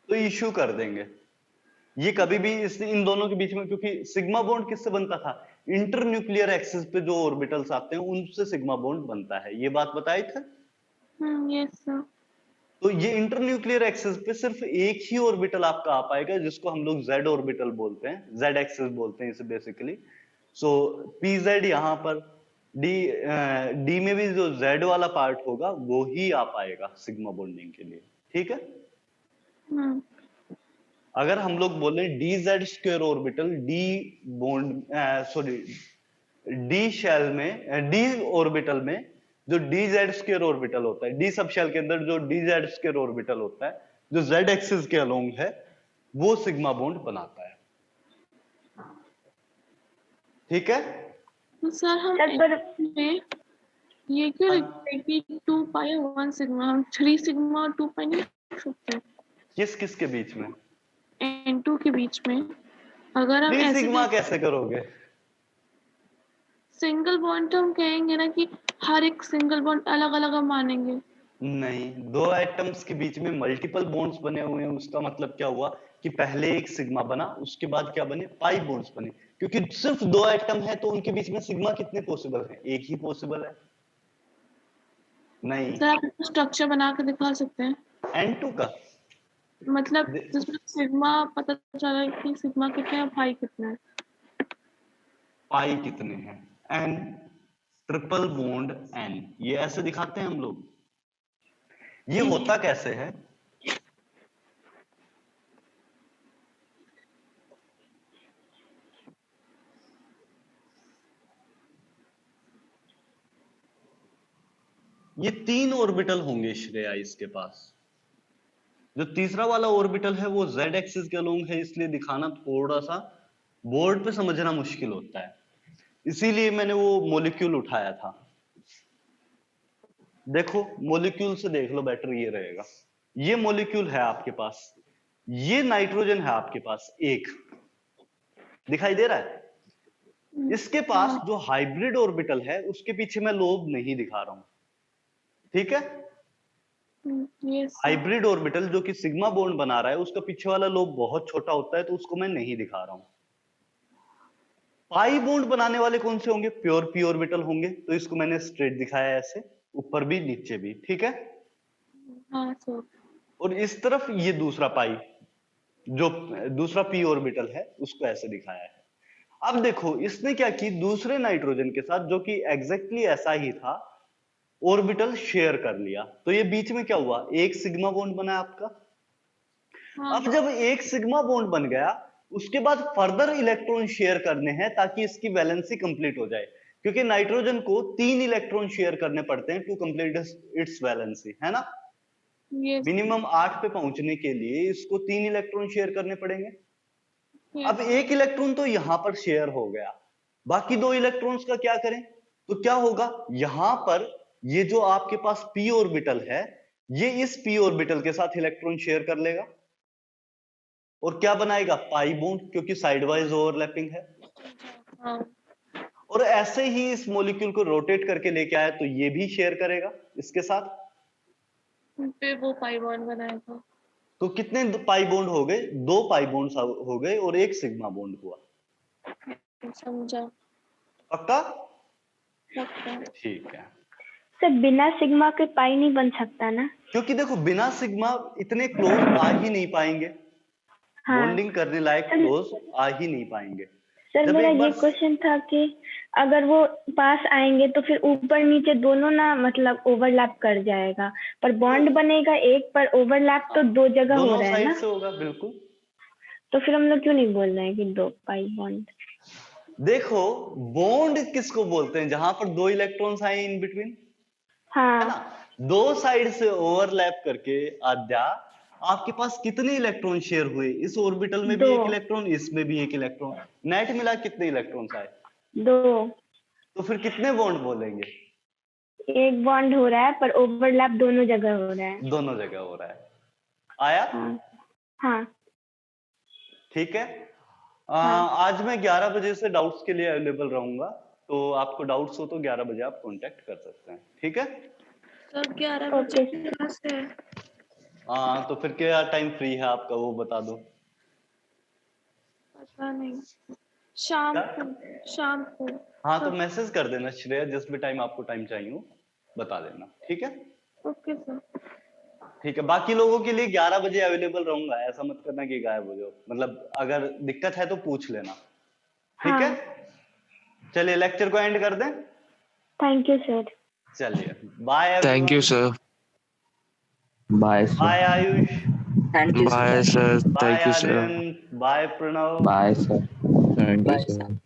तो इश्यू कर देंगे। ये कभी भी इन दोनों के बीच में, क्योंकि सिग्मा बॉन्ड किससे बनता था? इंटरन्यूक्लियर एक्सिस पे जो ऑर्बिटल्स आते हैं उनसे सिग्मा बॉन्ड बनता है। ये बात बताई थे? Yes sir. तो ये इंटरन्यूक्लियर एक्सिस पे सिर्फ एक ही ऑर्बिटल आपका आ पाएगा, जिसको हम लोग जेड ऑर्बिटल बोलते हैं, जेड एक्सिस बोलते हैं इसे बेसिकली। सो पीजेड यहाँ पर डी में भी जो जेड वाला पार्ट होगा वो ही आ पाएगा सिग्मा बॉन्डिंग के लिए। ठीक है? अगर हम लोग बोले D Z square orbital, D bond sorry D shell में, डी ऑर्बिटल में जो डी जेड स्क्वायर ऑर्बिटल होता है, डी सब शेल के अंदर जो डी जेड स्क्वायर ऑर्बिटल होता है, जो जेड एक्सिस के अलोंग है, वो सिग्मा बॉन्ड बनाता है। ठीक है? तो सर हम में ये क्यों लिखते हैं कि 2 पाई और 1 सिग्मा? हम 3 सिग्मा और 2 पाई नहीं लिख सकते? किस के बीच में? N2 के बीच में। अगर हम 3 ऐसे सिग्मा कैसे करोगे? सिंगल बॉन्ड तो हम कहेंगे ना कि हर एक सिंगल बॉन्ड अलग अलग हम मानेंगे। नहीं, 2 एटम्स के बीच में मल्टीपल बॉन्ड्स बने हुए हैं, उसका मतलब क्या हुआ कि पहले एक सिग्मा बना, उसके बाद क्या बने? पाई बॉन्ड्स बने। क्योंकि सिर्फ 2 एटम है तो उनके बीच में सिग्मा कितने पॉसिबल है? एक ही पॉसिबल है। नहीं, सर आप स्ट्रक्चर बना के दिखा सकते हैं? N2 का मतलब जिसमें सिग्मा पता चला कि सिग्मा कितना है, पाई कितना है। पाई कितने हैं? N ट्रिपल बॉन्ड N, ये ऐसे दिखाते हैं हम लोग। ये होता कैसे है? ये 3 ऑर्बिटल होंगे श्रेया इसके पास। जो तीसरा वाला ऑर्बिटल है वो जेड एक्सिस के अलोंग है, इसलिए दिखाना थोड़ा सा बोर्ड पे समझना मुश्किल होता है, इसीलिए मैंने वो मॉलिक्यूल उठाया था। देखो मॉलिक्यूल से देख लो, बेटर ये रहेगा। ये मॉलिक्यूल है आपके पास, ये नाइट्रोजन है आपके पास, एक दिखाई दे रहा है। इसके पास जो हाइब्रिड ऑर्बिटल है उसके पीछे मैं लोब नहीं दिखा रहा हूं, ठीक है। यस हाइब्रिड ऑर्बिटल जो कि सिग्मा बॉन्ड बना रहा है उसका पीछे वाला लोब बहुत छोटा होता है, तो उसको मैं नहीं दिखा रहा हूं। पाई बॉन्ड बनाने वाले कौन से होंगे? प्योर पी ऑर्बिटल होंगे, तो इसको मैंने स्ट्रेट दिखाया है ऐसे, ऊपर भी नीचे भी, ठीक है। हाँ सर। और इस तरफ ये दूसरा पाई, जो दूसरा पी ऑर्बिटल है उसको ऐसे दिखाया है। अब देखो इसने क्या की, दूसरे नाइट्रोजन के साथ जो कि एग्जैक्टली ऐसा ही था, ऑर्बिटल शेयर कर लिया। तो ये बीच में क्या हुआ, एक सिग्मा बॉन्ड बना आपका। हाँ अब जब एक सिग्मा बॉन्ड बन गया, उसके बाद फर्दर इलेक्ट्रॉन शेयर करने हैं ताकि इसकी वैलेंसी कंप्लीट हो जाए, क्योंकि नाइट्रोजन को 3 इलेक्ट्रॉन शेयर करने पड़ते हैं टू कंप्लीट इट्स वैलेंसी, है ना। यस मिनिमम 8 पे पहुंचने के लिए इसको 3 इलेक्ट्रॉन शेयर करने पड़ेंगे। यस अब एक इलेक्ट्रॉन तो यहां पर शेयर हो गया, बाकी 2 इलेक्ट्रॉन्स का क्या करें? तो क्या होगा, यहां पर ये जो आपके पास पी ऑर्बिटल है, ये इस पी ऑर्बिटल के साथ इलेक्ट्रॉन शेयर कर लेगा और क्या बनाएगा, पाई बॉन्ड, क्योंकि साइडवाइज ओवरलैपिंग है। हाँ और ऐसे ही इस मॉलिक्यूल को रोटेट करके लेके आया तो ये भी शेयर करेगा इसके साथ। फिर वो पाई बॉन्ड बनाएगा। तो कितने पाई बॉन्ड हो गए? 2 पाई बॉन्ड हो गए और एक सिग्मा बॉन्ड हुआ। समझा। पक्का? पक्का। ठीक है। सर बिना सिग्मा के पाई नहीं बन सकता ना? क्योंकि देखो बिना सिग्मा इतने क्लोज आ ही नहीं पाएंगे, हाँ बॉन्डिंग करने लायक क्लोज आ ही नहीं पाएंगे। सर, जब मेरा एक ये बार क्वेश्चन था कि अगर वो पास आएंगे तो फिर ऊपर नीचे दोनों ना मतलब ओवरलैप कर जाएगा, पर बॉन्ड बनेगा एक, पर ओवरलैप तो 2 जगह हो दोनों रहा है साइड ना। से होगा, बिल्कुल। तो फिर हम लोग क्यों नहीं बोल रहे हैं कि 2 पाई बॉन्ड? देखो बॉन्ड किसको बोलते हैं, जहां पर 2 इलेक्ट्रॉन्स आए इन बिटवीन, है हाँ ना। 2 साइड से ओवरलैप करके आद्या आपके पास कितने इलेक्ट्रॉन शेयर हुए? इस ऑर्बिटल में भी 2 एक इलेक्ट्रॉन, इसमें भी एक इलेक्ट्रॉन, नेट मिला कितने इलेक्ट्रॉन्स आए? 2 तो फिर कितने बॉन्ड बोलेंगे? एक बॉन्ड हो रहा है पर ओवरलैप दोनों जगह हो रहा है। दोनों जगह हो रहा है। आया? हाँ हाँ ठीक है। हाँ। आज मैं 11 बजे से डाउट्स के लिए अवेलेबल रहूंगा, तो आपको डाउट्स हो तो 11 बजे आप कांटेक्ट कर सकते हैं, ठीक है। सर 11 बजे ओके। क्लास है। तो फिर क्या टाइम फ्री है आपका वो बता दो। पता नहीं, शाम क्या? को। शाम को। हाँ तो मैसेज कर देना श्रेया, जिस भी टाइम आपको टाइम चाहिए हो बता देना, ठीक है। Okay sir. ठीक है, बाकी लोगों के लिए 11 बजे अवेलेबल रहूंगा, ऐसा मत करना कि गायब हो जाओ, मतलब अगर दिक्कत है तो पूछ लेना, ठीक हाँ। है। चलिए लेक्चर को एंड कर दें। Thank you sir. चलिए bye. Thank you sir. Bye sir. Bye Ayush, bye sir. Bye thank you sir. Aryan, bye Pranav, bye sir. Thank you bye sir.